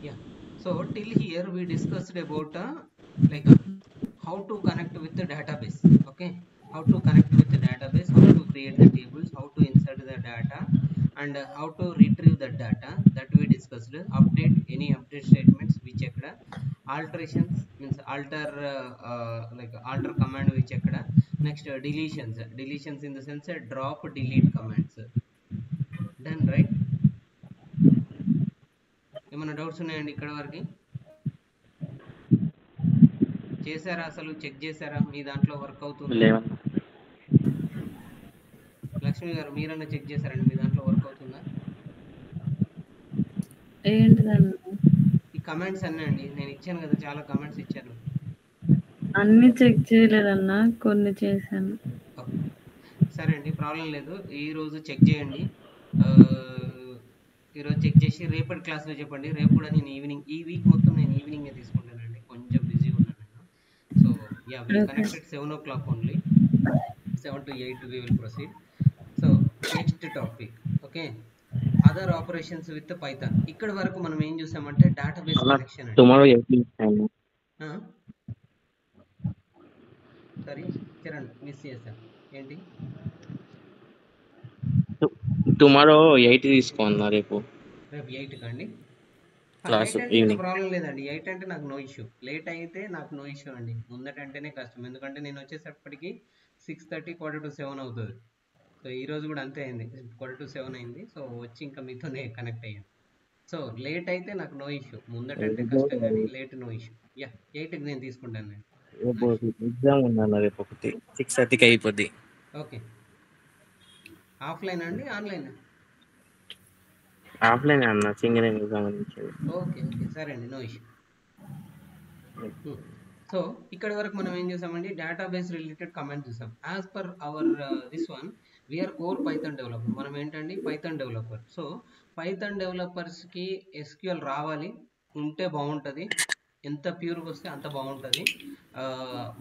Yeah. So till here we discussed about how to connect with the database. Okay. How to connect with the database, how to create the tables, how to insert the data, and how to retrieve the data that we discussed. Update any update statements we checked. Alterations means alter command we checked. Next deletions in the sense drop delete commands. Done, right? ఏమైనా doubts ఉన్నాయండి ఇక్కడ వరకు? చేశారా? అసలు check చేశారా మీ దాంట్లో work అవుతుందా? లేవన్నా. లక్ష్మి గారు మీరన్నా చెక్ చేశారండి మీ దాంట్లో వర్క్ అవుతుందా? ఏంటిదన్నా? ఈ కమెంట్స్ అన్నీ అండి నేను ఇచ్చాను కదా, చాలా కమెంట్స్ ఇచ్చాను. అన్ని చెక్ చేయలేదన్నా, కొన్ని చేశాను. ఓకే, సరే అండి, ప్రాబ్లం లేదు. ఈరోజు చెక్ చేయండి. ఈరోజు చెక్ చేసి రేపటి క్లాస్లో చెప్పండి. రేపు కూడా నేను ఈవినింగ్, ఈ వీక్ మొత్తం నేను ఈవినింగే తీసుకుంటానండి, కొంచెం బిజీ ఉన్నాను నేను. So yeah, will connect at 7 o'clock only. 7 to 8 we will proceed. So next topic, okay, other operations with python. ఇక్కడ వరకు మనం ఏం చూసామంటే డేటాబేస్ కనెక్షన్ అండి. టుమారో సారీ కిరణ్, మిస్ చేశాను. ఏంటి? టుమారో 8 తీసుకోన్నా, రేపు 8 కండి క్లాస్ 8 అంటే ఈవినింగ్. ప్రాబ్లం లేదండి. 8 అంటే నాకు నో ఇష్యూ. లేట్ అయితే నాకు నో ఇష్యూ అండి. ముందటంటేనే కష్టం, ఎందుకంటే నేను వచ్చేసప్పటికి 6:30 7 అవుతుంది. సో ఈ రోజు కూడా అంతే అయింది, 7 అయింది. సో వచ్చి ఇంకా మీతోనే కనెక్ట్ అయ్యాను. సో లేట్ అయితే నాకు నో ఇష్యూ, ముందటంటే కష్టం, కానీ లేట్ నో ఇష్యూ. యా, 8కి నేను తీసుకుంటాను నేను. ఎగ్జామ్ ఉందన్న రేపు ఒకటి, 6:30కి అయిపోద్ది. ఓకే, ఆఫ్లైన్ అండి ఆన్లైన్? ఆఫ్లైన్ అన్న, సింగరేణికి సంబంధించింది. ఓకే ఓకే, సరే అండి, నో ఇష్యూ. సో ఇక్కడ వరకు మనం ఏం చూసామండి, డేటాబేస్ రిలేటెడ్ కమెంట్ చూసాం. As per our this one we are core Python developer. మనం ఏంటండి పైథాన్ డెవలపర్. సో పైథాన్ డెవలపర్స్కి ఎస్క్యూఎల్ రావాలి, ఉంటే బాగుంటుంది. ఎంత ప్యూర్గా వస్తే అంత బాగుంటుంది.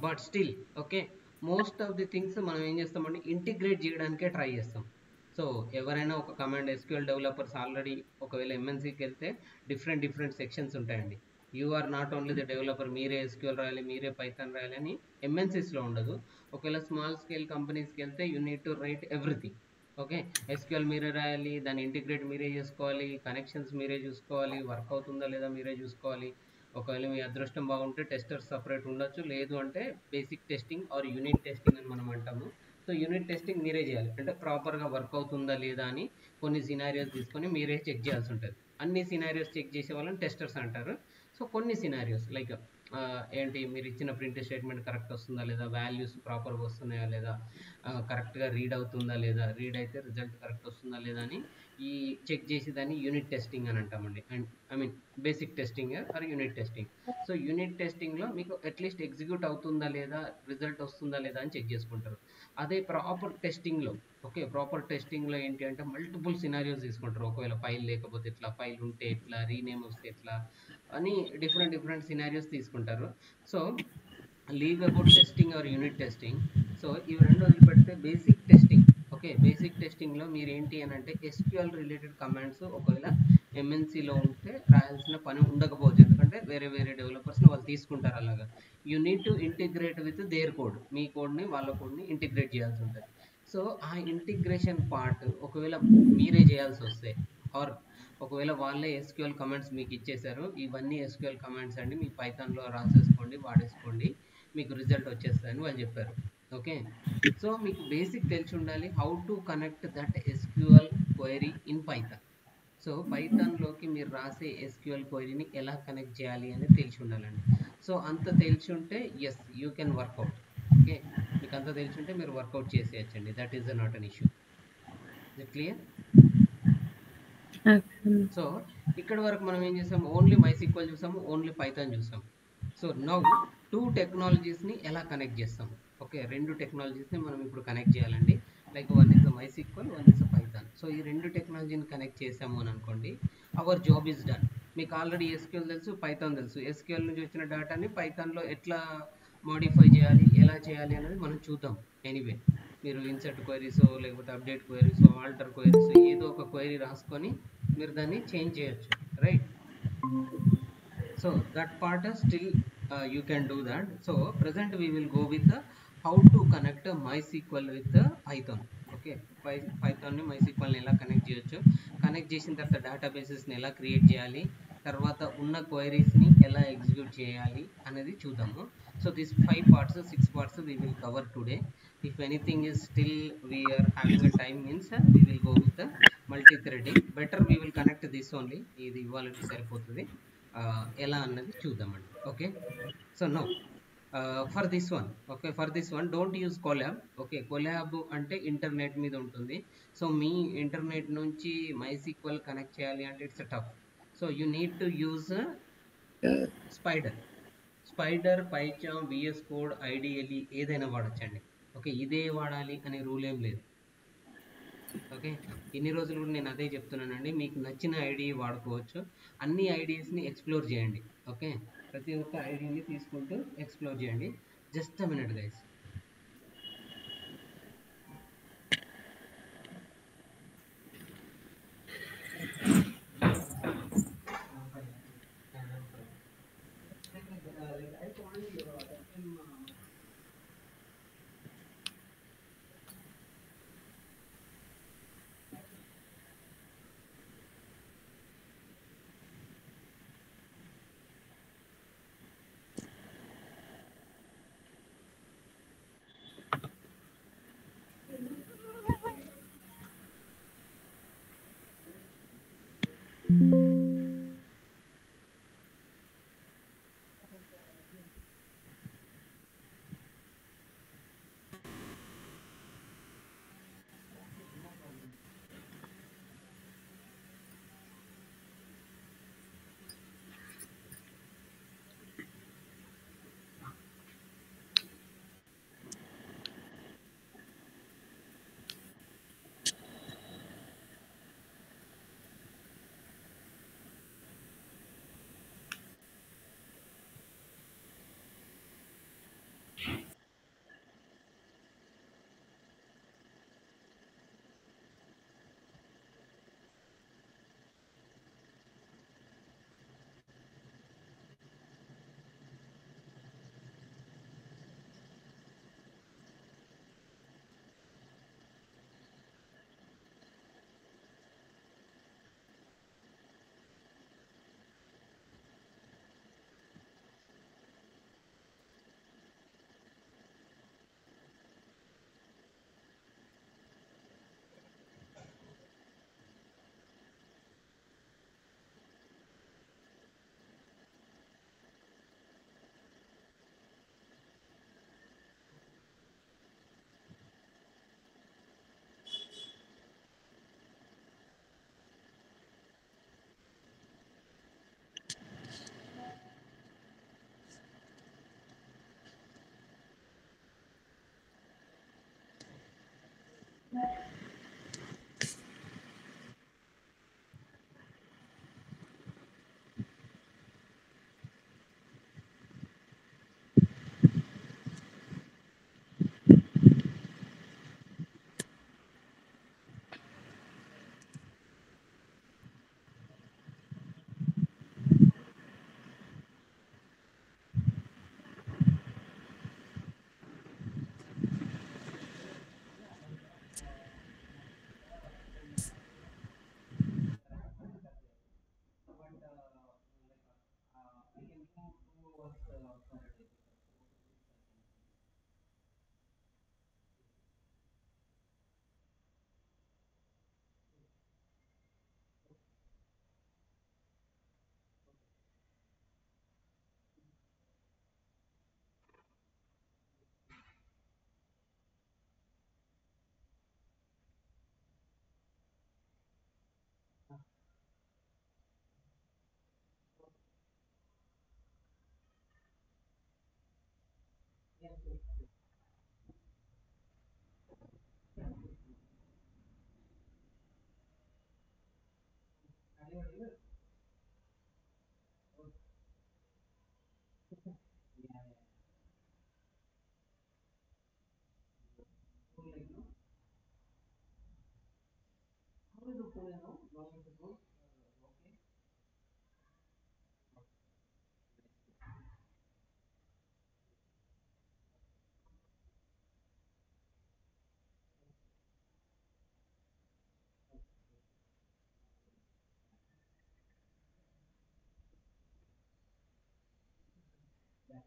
But still okay, most of the things మనం ఏం చేస్తామండి, ఇంటిగ్రేట్ చేయడానికే ట్రై చేస్తాం. సో ఎవరైనా ఒక కమాండ్, ఎస్క్యూఎల్ డెవలపర్స్ ఆల్రెడీ ఒకవేళ ఎంఎన్సీకి వెళ్తే డిఫరెంట్ సెక్షన్స్ ఉంటాయండి. You are not only the developer, మీరే ఎస్క్యూఎల్ రాయాలి, మీరే పైథాన్ రాయాలి అని ఎంఎన్సీస్లో ఉండదు. ఒకవేళ స్మాల్ స్కేల్ కంపెనీస్కి వెళ్తే you need to right everything. Okay, SQL మీరే రాయాలి, దాన్ని ఇంటిగ్రేట్ మీరే చేసుకోవాలి, కనెక్షన్స్ మీరే చూసుకోవాలి, వర్క్ అవుతుందా లేదా మీరే చూసుకోవాలి. ఒకవేళ మీ అదృష్టం బాగుంటే టెస్టర్ సపరేట్ ఉండొచ్చు, లేదు అంటే basic testing or unit testing అని మనం అంటాము. సో యూనిట్ టెస్టింగ్ మీరే చేయాలి, అంటే ప్రాపర్గా వర్క్ అవుతుందా లేదా అని కొన్ని సినారియోస్ తీసుకొని మీరే చెక్ చేయాల్సి ఉంటుంది. అన్ని సినారియోస్ చెక్ చేసే వాళ్ళని టెస్టర్స్ అంటారు. సో కొన్ని సినారియోస్ లైక్ ఏంటి, మీరు ఇచ్చిన ప్రింట్ స్టేట్మెంట్ కరెక్ట్ వస్తుందా లేదా, వాల్యూస్ ప్రాపర్గా వస్తున్నాయా లేదా, కరెక్ట్గా రీడ్ అవుతుందా లేదా, రీడ్ అయితే రిజల్ట్ కరెక్ట్ వస్తుందా లేదా అని ఈ చెక్ చేసి దాన్ని యూనిట్ టెస్టింగ్ అని అంటామండి. And I mean basic testing or unit testing. So unit టెస్టింగ్లో మీకు అట్లీస్ట్ ఎగ్జిక్యూట్ అవుతుందా లేదా, రిజల్ట్ వస్తుందా లేదా అని చెక్ చేసుకుంటారు. అదే ప్రాపర్ టెస్టింగ్లో, ఓకే, ప్రాపర్ టెస్టింగ్లో ఏంటి అంటే మల్టిపుల్ సినారియోస్ తీసుకుంటారు. ఒకవేళ ఫైల్ లేకపోతే ఎట్లా, ఫైల్ ఉంటే ఎట్లా, రీనేమ్ వస్తే ఎట్లా అని డిఫరెంట్ సినారియోస్ తీసుకుంటారు. So leave about testing or unit testing. So ఇవి రెండు వదిలిపెడితే బేసిక్ టెస్టింగ్. ఓకే, బేసిక్ టెస్టింగ్లో మీరు ఏంటి అని అంటే ఎస్క్యూఎల్ రిలేటెడ్ కమాండ్స్ ఒకవేళ ఎంఎన్సీలో ఉంటే రాయాల్సిన పని ఉండకపోవచ్చు, ఎందుకంటే వేరే డెవలపర్స్ని వాళ్ళు తీసుకుంటారు. అలాగా you need to integrate with their code, మీ కోడ్ని వాళ్ళ కోడ్ని ఇంటిగ్రేట్ చేయాల్సి ఉంటుంది. సో ఆ ఇంటిగ్రేషన్ పార్ట్ ఒకవేళ మీరే చేయాల్సి వస్తే, ఆర్ ఒకవేళ వాళ్ళే ఎస్క్యూఎల్ కమాండ్స్ మీకు ఇచ్చేసారు, ఇవన్నీ ఎస్క్యూఎల్ కమాండ్స్ అండి, మీ పైథాన్లో రాసేసుకోండి, వాడేసుకోండి, మీకు రిజల్ట్ వచ్చేస్తుందని వాళ్ళు చెప్పారు. ఓకే, సో మీకు బేసిక్ తెలిసి ఉండాలి how to connect that SQL query in Python. So పైథాన్లోకి మీరు రాసే ఎస్క్యూఎల్ క్వైరీని ఎలా కనెక్ట్ చేయాలి అనేది తెలిసి ఉండాలండి. సో అంత తెలిసి ఉంటే as you can work out. Okay, మీకు అంత తెలిసి ఉంటే మీరు వర్కౌట్ చేసేయచ్చండి, that is not an issue. Is clear? So ఇక్కడ వరకు మనం ఏం చేసాము, ఓన్లీ MySQL చూసాము, ఓన్లీ పైథాన్ చూసాము. సో నౌ టూ టెక్నాలజీస్ని ఎలా కనెక్ట్ చేస్తాము. ఓకే, రెండు టెక్నాలజీస్ని మనం ఇప్పుడు కనెక్ట్ చేయాలండి. Like one is MySQL, one is Python. So ఈ రెండు టెక్నాలజీని కనెక్ట్ చేసాము అని అనుకోండి, అవర్ జాబ్ ఈజ్ డన్. మీకు ఆల్రెడీ SQL తెలుసు, పైథాన్ తెలుసు. SQL నుంచి వచ్చిన డేటాని పైథాన్లో ఎట్లా మోడిఫై చేయాలి, ఎలా చేయాలి అనేది మనం చూద్దాం. ఎనీవే, మీరు ఇన్సర్ట్ క్వైరీస్ లేకపోతే అప్డేట్ క్వైరీస్, ఆల్టర్ క్వైరీస్, ఏదో ఒక క్వైరీ రాసుకొని మీరు దాన్ని చేంజ్ చేయొచ్చు, right? So that part is still you can do that. So present we will go with how to connect MySQL with Python. Okay, Python ని MySQL ని ఎలా connect చేయొచ్చు, కనెక్ట్ చేసిన తర్వాత డేటాబేసెస్ ని ఎలా క్రియేట్ చేయాలి, తర్వాత ఉన్న క్వైరీస్ ని ఎలా ఎగ్జిక్యూట్ చేయాలి అనేది చూద్దాము. So this 5 parts 6 parts we will cover today. If anything is still we are having a time means we will go with the multi-threading. Better we will connect this only. ఇది ఇవాళకి సరిపోతుంది. ఎలా అన్నది చూద్దామండి. Okay, so no for this one, okay, for this one don't use Colab. Okay, Colab అంటే internet మీద ఉంటుంది. So మీ ఇంటర్నెట్ నుంచి MySQL కనెక్ట్ చేయాలి అంటే it's tough. So you need to use Spyder, PyCharm, VS code, IDLE ఏదైనా వాడచ్చండి. Okay, ఇదే వాడాలి అనే రూల్ ఏం లేదు. ఓకే, ఇన్ని రోజులు కూడా నేను అదే చెప్తున్నానండి, మీకు నచ్చిన ఐడియా వాడుకోవచ్చు. అన్ని ఐడియాస్ని ఎక్స్ప్లోర్ చేయండి. ఓకే, ప్రతి ఒక్క ఐడియాని తీసుకుంటూ ఎక్స్ప్లోర్ చేయండి. Just a minute guys.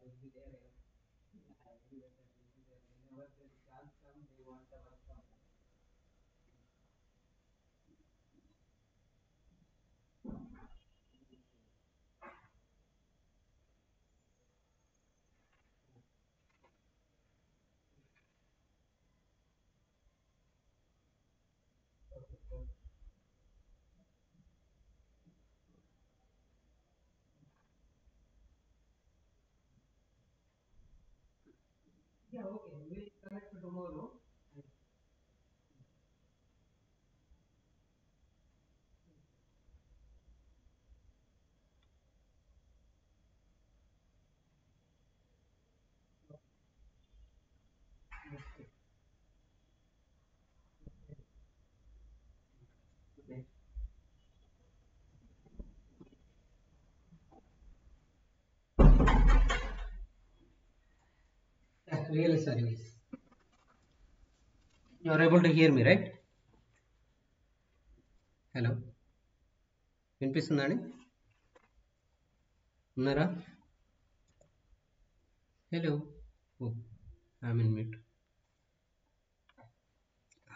will be there. Yeah, I will that will be there. Whenever there is chance come, they want the work from home. Okay, okay. Yeah, okay. We'll connect tomorrow. Okay. Okay. Yeah, really sorry, miss. You are able to hear me, right? Hello, వినిపిస్తుందా అండి? ఉన్నారా? Hello. Oh, I'm in mute.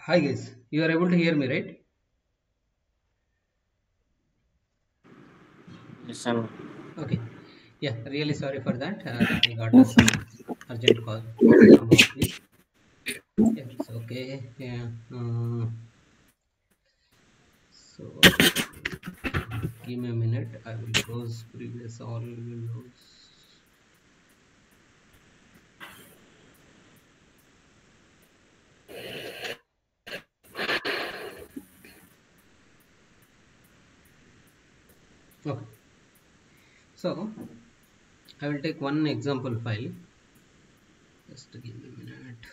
Hi guys, you are able to hear me, right? Yes, అన్న. Okay. Yeah, really sorry for that. I got Yes, a sir. urgent call from office. Yeah, it's okay. Yeah. So give me a minute. I will close previous all windows. Okay. So I will take one example file. Just give me a minute.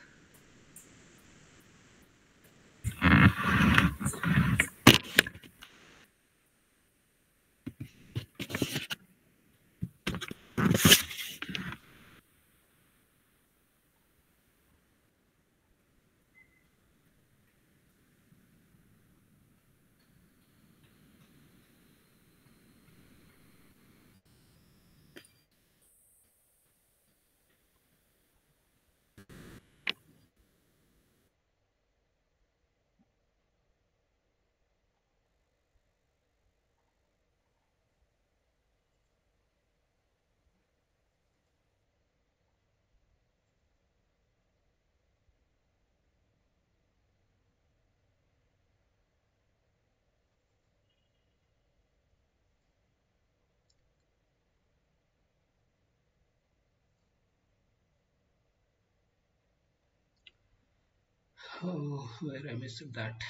Oh, where I missed that.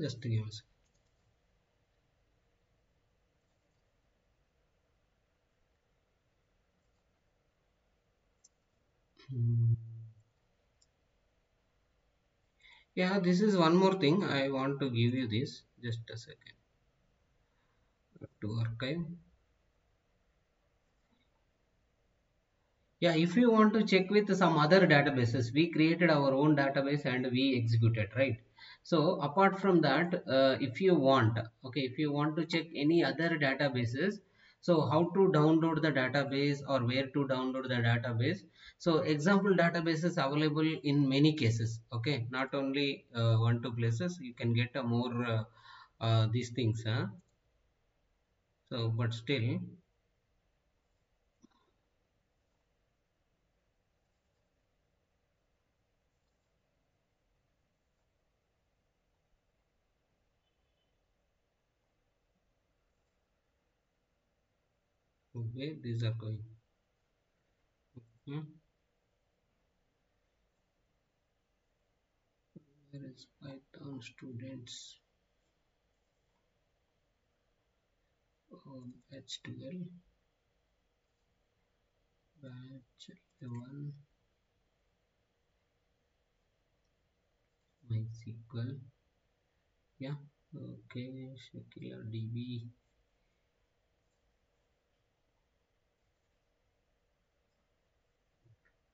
Just give me a second. Hmm. Yeah, this is one more thing. I want to give you this. Just a second. To archive. Yeah, if you want to check with some other databases, we created our own database and we executed, right? So apart from that, if you want, okay, if you want to check any other databases, so how to download the database or where to download the database. So example databases available in many cases, okay, not only one, two places, you can get a more these things, huh? So, but still, okay, these are going. Hmm? Where is Python students? H12 batch 11 MySQL. Yeah, okay, Shakila DB.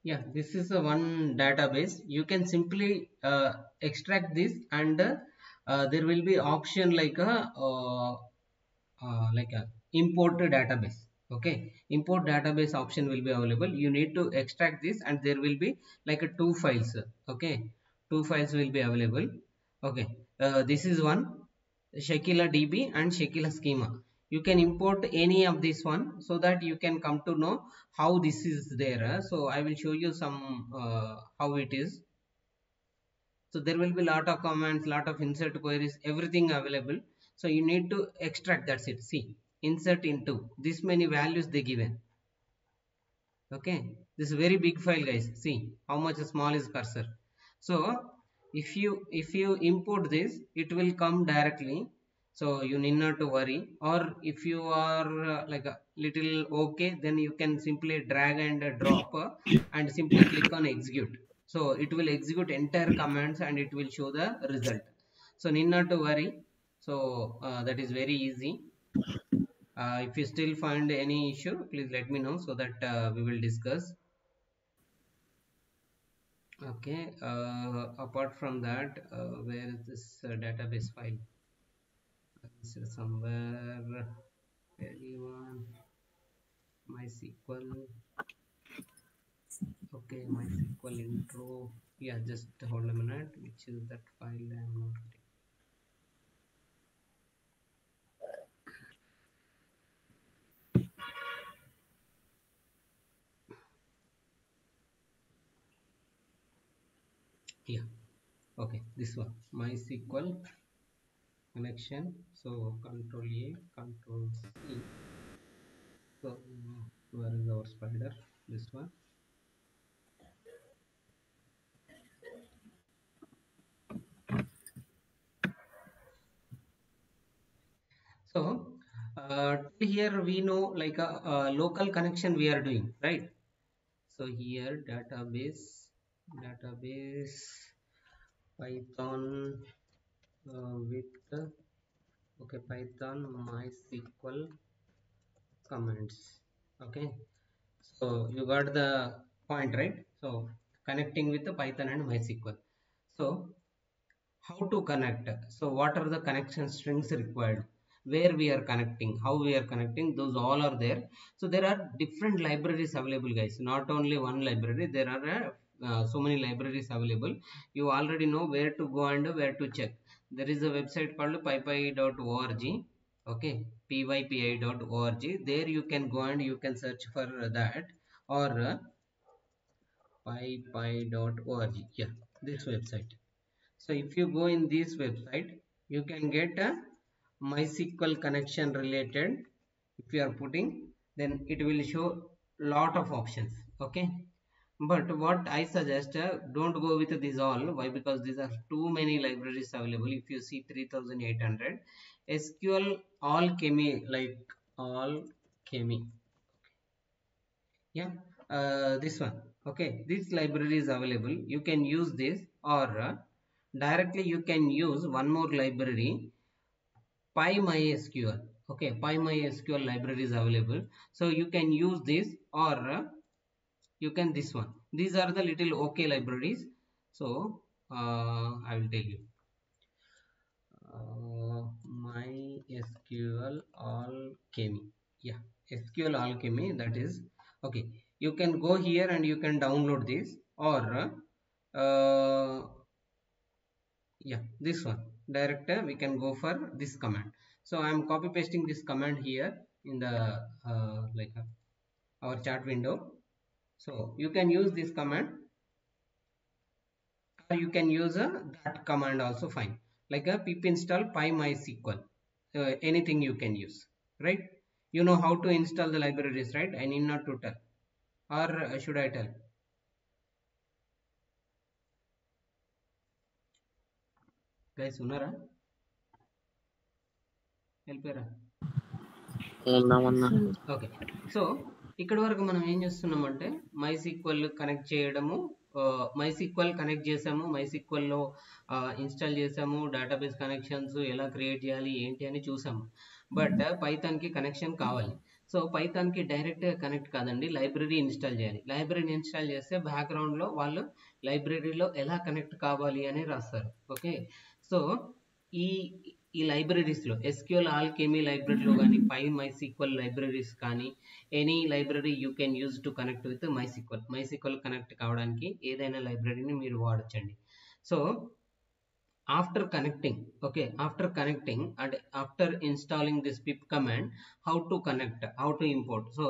Yeah, this is a one database. You can simply extract this, and there will be option like a import database. Okay, import database option will be available. You need to extract this, and there will be like a 2 files. Okay, 2 files will be available. Okay, this is one, Shekila DB and Shekila schema. You can import any of this one so that you can come to know how this is there. So I will show you some how it is. So there will be lot of commands, lot of insert queries, everything available. So you need to extract, that's it. See, insert into this many values they given. Okay, this is very big file, guys. See how much small is cursor. So if you import this, it will come directly. So you need not to worry. Or if you are like a little okay, then you can simply drag and drop and simply click on execute. So it will execute entire commands and it will show the result. So need not to worry. So that is very easy. If you still find any issue, please let me know so that we will discuss. Okay, apart from that, where is this database file? This is somewhere, anyone, MySQL. Okay, MySQL intro. Yeah, just hold a minute. Which is that file? I am not getting. Yeah, okay, this one, MySQL connection. So Control A, Control C. So where is our spider? This one. So here we know like a local connection we are doing, right? So here database Python with okay, Python MySQL commands. Okay, so you got the point, right? So connecting with the Python and MySQL. So how to connect? So what are the connection strings required? Where we are connecting, how we are connecting, those all are there. So there are different libraries available, guys. Not only one library, there are so many libraries available. You already know where to go and where to check. There is a website called pypi.org. Okay, pypi.org. There you can go and you can search for that, or pypi.org. Yeah, this website. So if you go in this website, you can get a MySQL connection related. If you are putting, then it will show lot of options. Okay, but what I suggest, don't go with these all. Why? Because these are too many libraries available. If you see 3800 SQL Alchemy, like Alchemy. Yeah, this one. Okay, this library is available. You can use this, or directly you can use one more library, PyMySQL. Okay, PyMySQL library is available. So you can use this, or you can this one. These are the little okay libraries. So I will tell you. MySQL Alchemy. Yeah, SQL Alchemy, that is okay. You can go here and you can download this, or yeah, this one direct. We can go for this command. So I am copy pasting this command here in the our chat window. So you can use this command, or you can use that command also fine, like a pip install PyMySQL. Anything you can use, right? You know how to install the libraries, right? I need not to tell, or should I tell? Guys, ఉన్నారా? వెళ్ళిపోయారా? ఉన్నామన్నా. Okay, so ఇక్కడ వరకు మనం ఏం చేస్తున్నామంటే MySQL connect చేయడము, MySQL connect చేసాము, MySQLలో install చేసాము, డేటాబేస్ కనెక్షన్స్ ఎలా క్రియేట్ చేయాలి ఏంటి అని చూసాము. బట్ పైథాన్కి కనెక్షన్ కావాలి. సో పైథాన్కి డైరెక్ట్గా కనెక్ట్ కాదండి, లైబ్రరీ ఇన్స్టాల్ చేయాలి. లైబ్రరీని ఇన్స్టాల్ చేస్తే బ్యాక్గ్రౌండ్లో వాళ్ళు లైబ్రరీలో ఎలా కనెక్ట్ కావాలి అని రాస్తారు. ఓకే, సో ఈ లైబ్రరీస్లో ఎస్క్యూఎల్ ఆల్కెమీ లైబ్రరీలో కానీ PyMySQL లైబ్రరీస్ కానీ any library you can use to connect with MySQL connect కావడానికి ఏదైనా లైబ్రరీని మీరు వాడచ్చండి. So after connecting and after installing this pip command, how to connect, how to import. So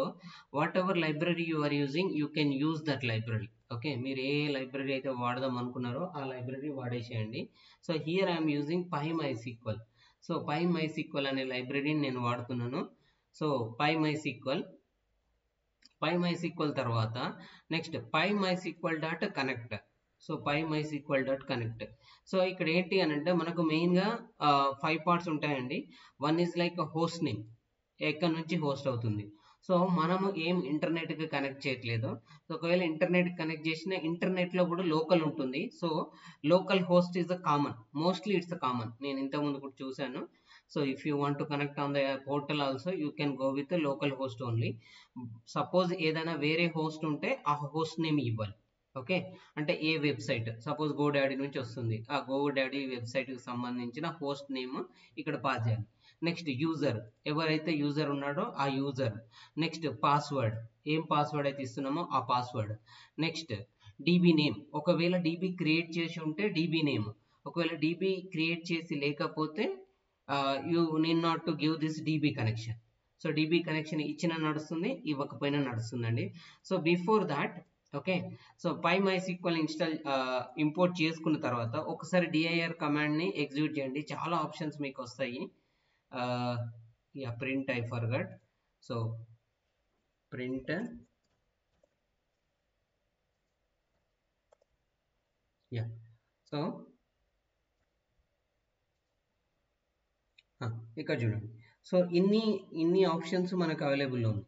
whatever library you are using, you can use that library. Okay, మీరు a library అయితే వాడదాం అనుకున్నారో ఆ లైబ్రరీ వాడేసేయండి. So here I'm using PyMySQL. So PyMySQL అనే లైబ్రరీని నేను వాడుతున్నాను. సో PyMySQL తర్వాత next PyMySQL.connect. So PyMySQL.connect. So ఇక్కడ ఏంటి అని అంటే మనకు మెయిన్గా 5 పార్ట్స్ ఉంటాయండి. One is like host name, ఎక్కడి నుంచి హోస్ట్ అవుతుంది. సో మనము ఏం ఇంటర్నెట్కి కనెక్ట్ చేయట్లేదు. సో ఒకవేళ ఇంటర్నెట్ కనెక్ట్ చేసిన ఇంటర్నెట్లో కూడా లోకల్ ఉంటుంది. So local host is the common, mostly it's the common. నేను ఇంతకుముందు కూడా చూశాను. So if you want to connect on the portal also you can go with local host only. Suppose ఏదైనా వేరే హోస్ట్ ఉంటే ఆ హోస్ట్ నేమ్ ఇవ్వాలి. Okay, అంటే ఏ వెబ్సైట్ సపోజ్ GoDaddy నుంచి వస్తుంది, ఆ GoDaddy వెబ్సైట్కి సంబంధించిన హోస్ట్ నేమ్ ఇక్కడ పాస్ చేయాలి. నెక్స్ట్ యూజర్, ఎవరైతే యూజర్ ఉన్నాడో ఆ యూజర్. నెక్స్ట్ పాస్వర్డ్, ఏం పాస్వర్డ్ అయితే ఇస్తున్నామో ఆ పాస్వర్డ్. నెక్స్ట్ DB నేమ్, ఒకవేళ DB క్రియేట్ చేసి ఉంటే DB నేమ్. ఒకవేళ DB క్రియేట్ చేసి లేకపోతే you need not to give this DB connection. So DB connection ఇచ్చినా నడుస్తుంది, ఇవ్వకపోయినా నడుస్తుందండి. So before that okay, so PyMySQL import చేసుకున్న తర్వాత ఒకసారి dir కమాండ్ని ఎగ్జిక్యూట్ చేయండి. చాలా ఆప్షన్స్ మీకు వస్తాయి. Print I forgot. So print so ఇక్కడ చూడండి. సో ఇన్ని ఆప్షన్స్ మనకు అవైలబుల్లో ఉంది.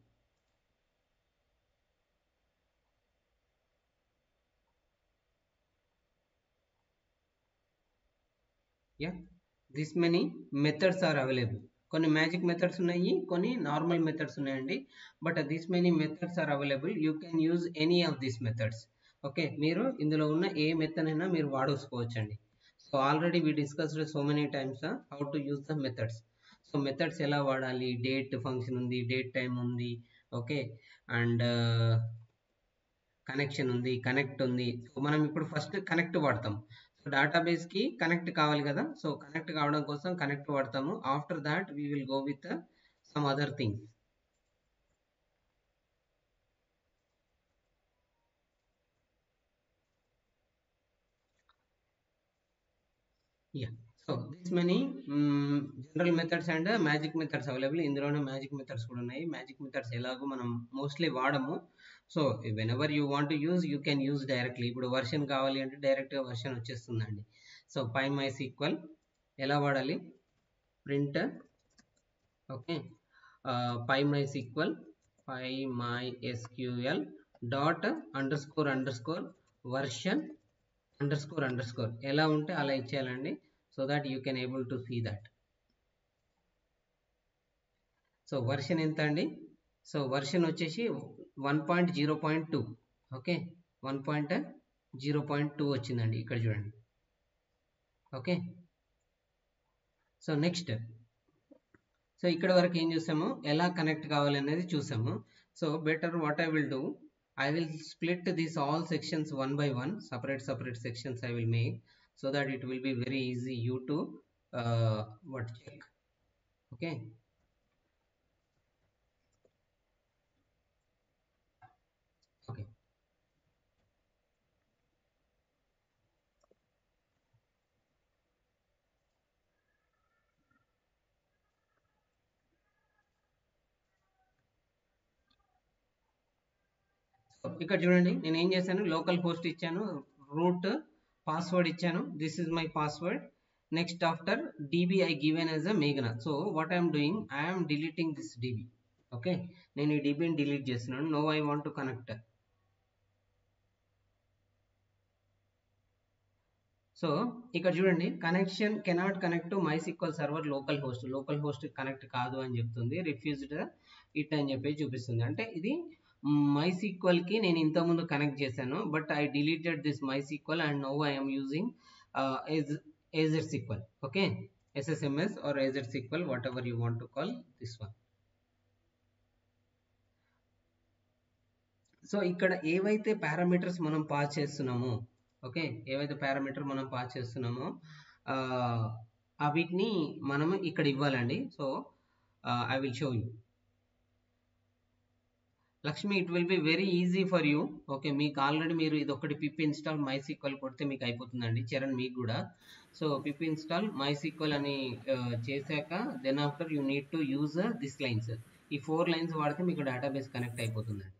This many methods are available. కొన్ని మ్యాజిక్ మెథడ్స్ ఉన్నాయి, కొన్ని నార్మల్ మెథడ్స్ ఉన్నాయండి. But this many methods are available. You can use any of these methods. Okay, మీరు ఇందులో ఉన్న ఏ మెథడ్ అయినా మీరు వాడేసుకోవచ్చండి. So already we discussed so many times how to use the methods. So methods ఎలా వాడాలి, డేట్ ఫంక్షన్ ఉంది, డేట్ టైం ఉంది, ఓకే, అండ్ కనెక్షన్ ఉంది, కనెక్ట్ ఉంది. సో మనం ఇప్పుడు ఫస్ట్ కనెక్ట్ వాడతాం. సో డేటాబేస్కి కనెక్ట్ కావాలి కదా. సో కనెక్ట్ కావడం కోసం కనెక్ట్ వాడతాము. After that we will go with some other things. So this many general methods and magic methods available. ఇందులోనే మ్యాజిక్ మెథడ్స్ కూడా ఉన్నాయి. మ్యాజిక్ మెథడ్స్ ఎలాగో మనం మోస్ట్లీ వాడము. So when ever you want to use you can use directly. ఇప్పుడు version కావాలి అంటే డైరెక్ట్గా వర్షన్ వచ్చేస్తుందండి. సో PyMySQL ఎలా వాడాలి, print okay PyMySQL dot underscore version underscore ఎలా ఉంటే అలా ఇచ్చేయాలండి. So that you can able to see that. So version ఎంత అండి? సో వర్షన్ వచ్చేసి 1.0.2. ఓకే, 1.0.2 వచ్చిందండి ఇక్కడ చూడండి. ఓకే, సో నెక్స్ట్, సో ఇక్కడ వరకు ఏం చూసాము, ఎలా కనెక్ట్ కావాలి అనేది చూసాము. So better what I will do, I will split these all sections one by one, separate sections I will make, so that it will be very easy you to check. Okay, okay, ఇక్కడ చూడండి, నేను ఏం చేశాను, local host ఇచ్చాను, root password ఇచ్చాను, this is my password. Next after DB I given as a Meghna. So what I'm doing, I'm deleting this DB. Okay, నేను ఈ DBని డిలీట్ చేస్తున్నాను. No I want to connect. So ఇక్కడ చూడండి, connection cannot connect to MySQL server local host connect కాదు అని చెప్తుంది. Refused it అని చెప్పి చూపిస్తుంది. అంటే ఇది MySQLకి నేను ఇంతకుముందు కనెక్ట్ చేశాను, but I deleted this MySQL and now I'm using AZSQL. Okay, SSMS or AZ SQL, whatever you want to call this one. So ఇక్కడ ఏవైతే పారామీటర్స్ మనం పాస్ చేస్తున్నామో, ఓకే, ఏవైతే పారామీటర్ మనం పాస్ చేస్తున్నామో వీటిని మనము ఇక్కడ ఇవ్వాలండి. So I will show you. Lakshmi, it will be very easy for you. Okay, మీకు ఆల్రెడీ మీరు ఇది ఒకటి పిప్ ఇన్స్టాల్ MySQL కొడితే మీకు అయిపోతుందండి. చరణ్, మీకు కూడా. సో పిప్ ఇన్స్టాల్ MySQL అని చేశాక then after you need to use this lines. ఈ 4 లైన్స్ వాడితే మీకు డేటాబేస్ కనెక్ట్ అయిపోతుందండి.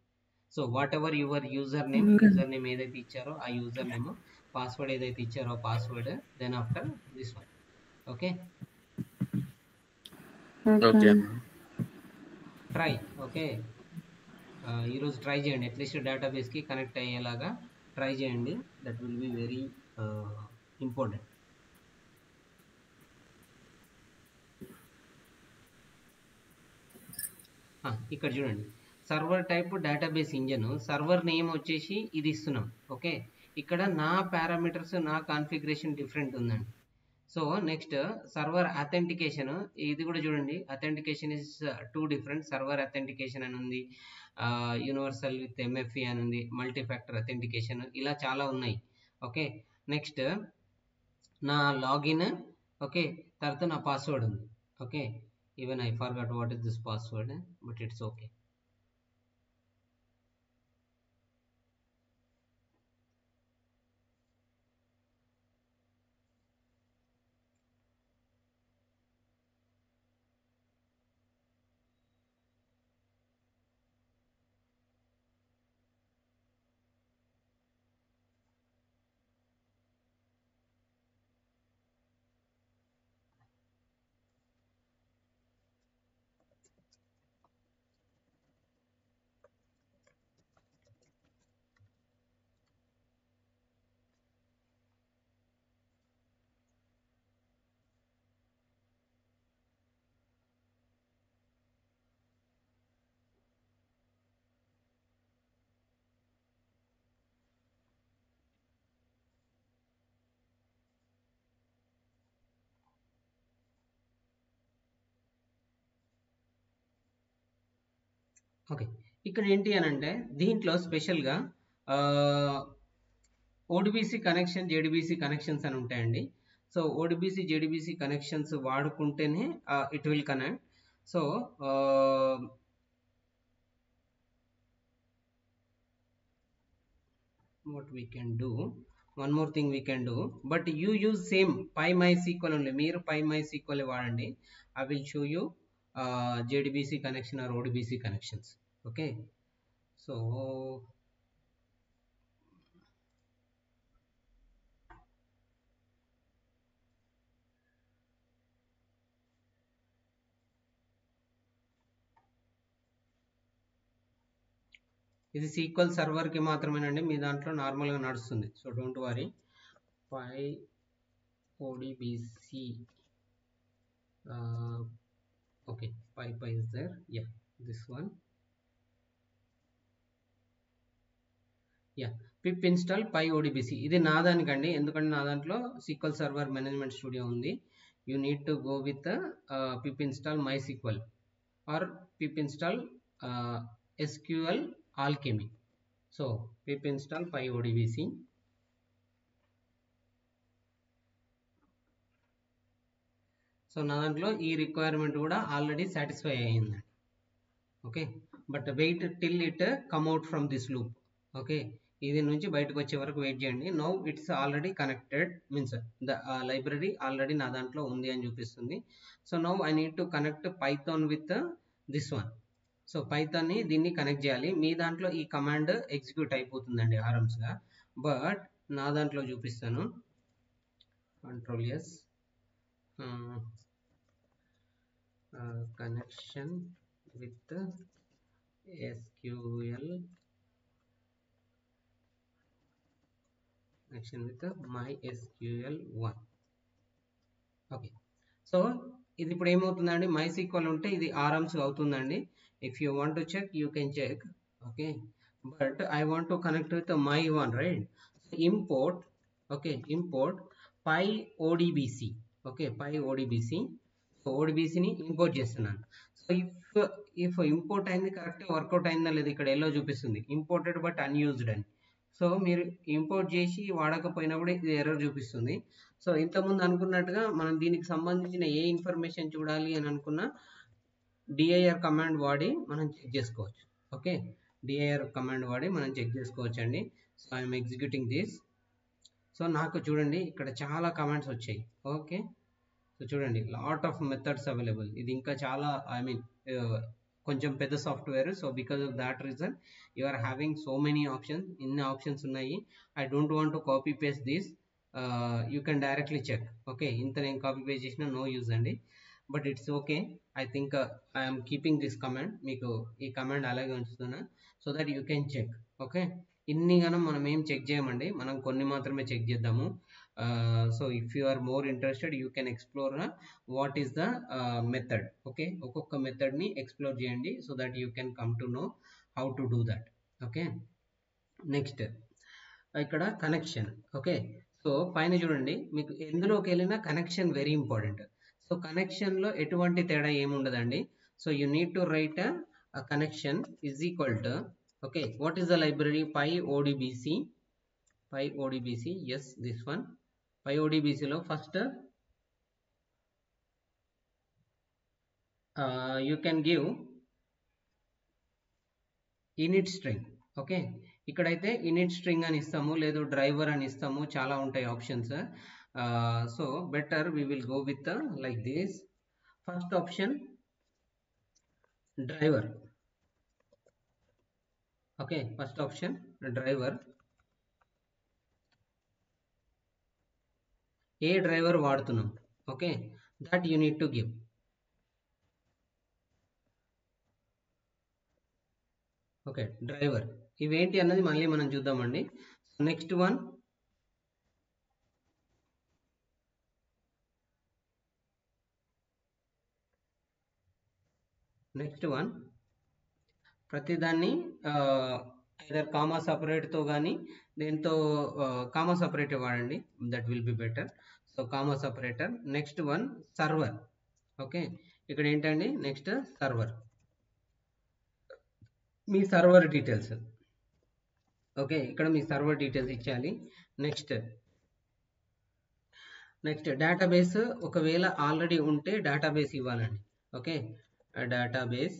So what ever your user name ఏదైతే ఇచ్చారో ఆ యూజర్ నేమ్, పాస్వర్డ్ ఏదైతే ఇచ్చారో password, then after this one. Okay, try. Okay, ఈరోజు ట్రై చేయండి, అట్లీస్ట్ డేటాబేస్కి కనెక్ట్ అయ్యేలాగా ట్రై చేయండి. That will be very important. ఇక్కడ చూడండి, server type database engine, server name వచ్చేసి ఇది ఇస్తున్నాం. ఓకే, ఇక్కడ నా పారామీటర్స్, నా కాన్ఫిగరేషన్ డిఫరెంట్ ఉందండి. సో నెక్స్ట్ సర్వర్ అథెంటికేషన్, ఇది కూడా చూడండి, authentication is 2 different. Server authentication అని ఉంది, యూనివర్సల్ విత్ MFA అని ఉంది, మల్టీ ఫ్యాక్టర్ అథెంటికేషన్, ఇలా చాలా ఉన్నాయి. ఓకే, నెక్స్ట్ నా లాగిన్, ఓకే, తర్వాత నా పాస్వర్డ్ ఉంది. Okay, even I forgot what is this password, but it's okay. Okay, ఇక్కడ ఏంటి అని అంటే దీంట్లో స్పెషల్గా ODBC కనెక్షన్, JDBC కనెక్షన్స్ అని ఉంటాయండి. సో ODBC JDBC కనెక్షన్స్ వాడుకుంటేనే it will connect. So what we can do, one more thing we can do, but you use same PyMySQL only. మీరు PyMySQL వాడండి. I will show you JDBC connection or ODBC connections. Okay, so ఇది SQL server కి మాత్రమేనండి, మీ దాంట్లో normal గా నడుస్తుంది. So don't worry. PyODBC, okay, Py is there, yeah, this one, yeah, pip install PyODBC. ఇది నా దానికండి, ఎందుకంటే నా దాంట్లో SQL సర్వర్ మేనేజ్మెంట్ స్టూడియో ఉంది. You need to go with pip install MySQL or pip install SQL Alchemy. So pip install PyODBC. So నా దాంట్లో ఈ requirement కూడా ఆల్రెడీ సాటిస్ఫై అయ్యిందండి. Okay, but wait till it come out from this loop. Okay, ఇది నుంచి బయటకు వచ్చే వరకు వెయిట్ చేయండి. Now it's already connected, means the library already నా దాంట్లో ఉంది అని చూపిస్తుంది. So now I need to connect Python with this one. So పైథాన్ని దీన్ని కనెక్ట్ చేయాలి. మీ దాంట్లో ఈ కమాండ్ ఎగ్జిక్యూట్ అయిపోతుందండి ఆరామ్స్గా, బట్ నా దాంట్లో చూపిస్తాను. Control S, connection with SQL, connection with MySQL1. Okay, so ఇది ఇప్పుడు ఏమవుతుందండి, MySQL ఉంటే ఇది ఆరామ్స్ అవుతుందండి. If you want to check you can check. Okay, but I want to connect with my1, right? Import, okay, import PyODBC. Okay Py ODBC. So ఓడిబిసిని import చేస్తున్నాను. So if import అయింది కరెక్ట్ వర్కౌట్ అయిందా లేదు ఇక్కడ yellow చూపిస్తుంది imported but unused అని. So మీరు import చేసి వాడకపోయినప్పుడు ఇది ఎర్రర్ చూపిస్తుంది. సో ఇంతకుముందు అనుకున్నట్టుగా మనం దీనికి సంబంధించిన ఏ ఇన్ఫర్మేషన్ చూడాలి అని అనుకున్నా డిఐఆర్ కమాండ్ వాడి మనం చెక్ చేసుకోవచ్చు. ఓకే డిఐఆర్ కమాండ్ వాడి మనం చెక్ చేసుకోవచ్చు అండి. So I'm executing this. So నాకు చూడండి ఇక్కడ చాలా కమాండ్స్ వచ్చాయి. ఓకే సో చూడండి లాట్ ఆఫ్ మెథడ్స్ అవైలబుల్. ఇది ఇంకా చాలా ఐ మీన్ కొంచెం పెద్ద software. So because of that reason you are having so many options. ఇన్ని ఆప్షన్స్ ఉన్నాయి. I don't want to copy paste this. You can directly check. Okay ఇంత నేను copy paste చేసిన నో యూజ్ అండి. But it's okay. I think I'm keeping this command. మీకు ఈ command అలాగే ఉంచుతున్నా so that you can check. Okay ఇన్ని గానం మనం ఏం చెక్ చేయమండి, మనం కొన్ని మాత్రమే చెక్ చేద్దాము. So if you are more interested you can explore what is the method. Okay ఒక్కొక్క మెథడ్ని ఎక్స్ప్లోర్ చేయండి so that you can come to know how to do that. Okay next ఇక్కడ కనెక్షన్. ఓకే సో పైన చూడండి మీకు ఎందులోకి వెళ్ళినా connection very important. So కనెక్షన్లో ఎటువంటి తేడా ఏముండదండి. So you need to right a connection is equal to okay what is the library pyodbc. pyodbc yes this one. pyodbc lo first you can give init string. Okay ఇక్కడైతే init string అని ఇస్తాము లేదు driver అని ఇస్తాము చాలా ఉంటాయి options. So better we will go with like this. first option driver. Okay first option driver. ఏ driver వాడుతున్నాం okay that you need to give. Okay driver ఇవేంటి అన్నది మళ్ళీ మనం చూద్దామండి. నెక్స్ట్ వన్ ప్రతిదాన్ని ఐదర్ కామా సపరేట్తో కానీ దేంతో కామా సపరేట్ వాడండి that will be better. So comma separator. Next one server. Okay ఇక్కడ ఏంటండి నెక్స్ట్ సర్వర్ మీ సర్వర్ డీటెయిల్స్. ఓకే ఇక్కడ మీ సర్వర్ డీటెయిల్స్ ఇచ్చాలి. నెక్స్ట్ డేటాబేస్ ఒకవేళ ఆల్రెడీ ఉంటే డేటాబేస్ ఇవ్వాలండి. ఓకే డేటాబేస్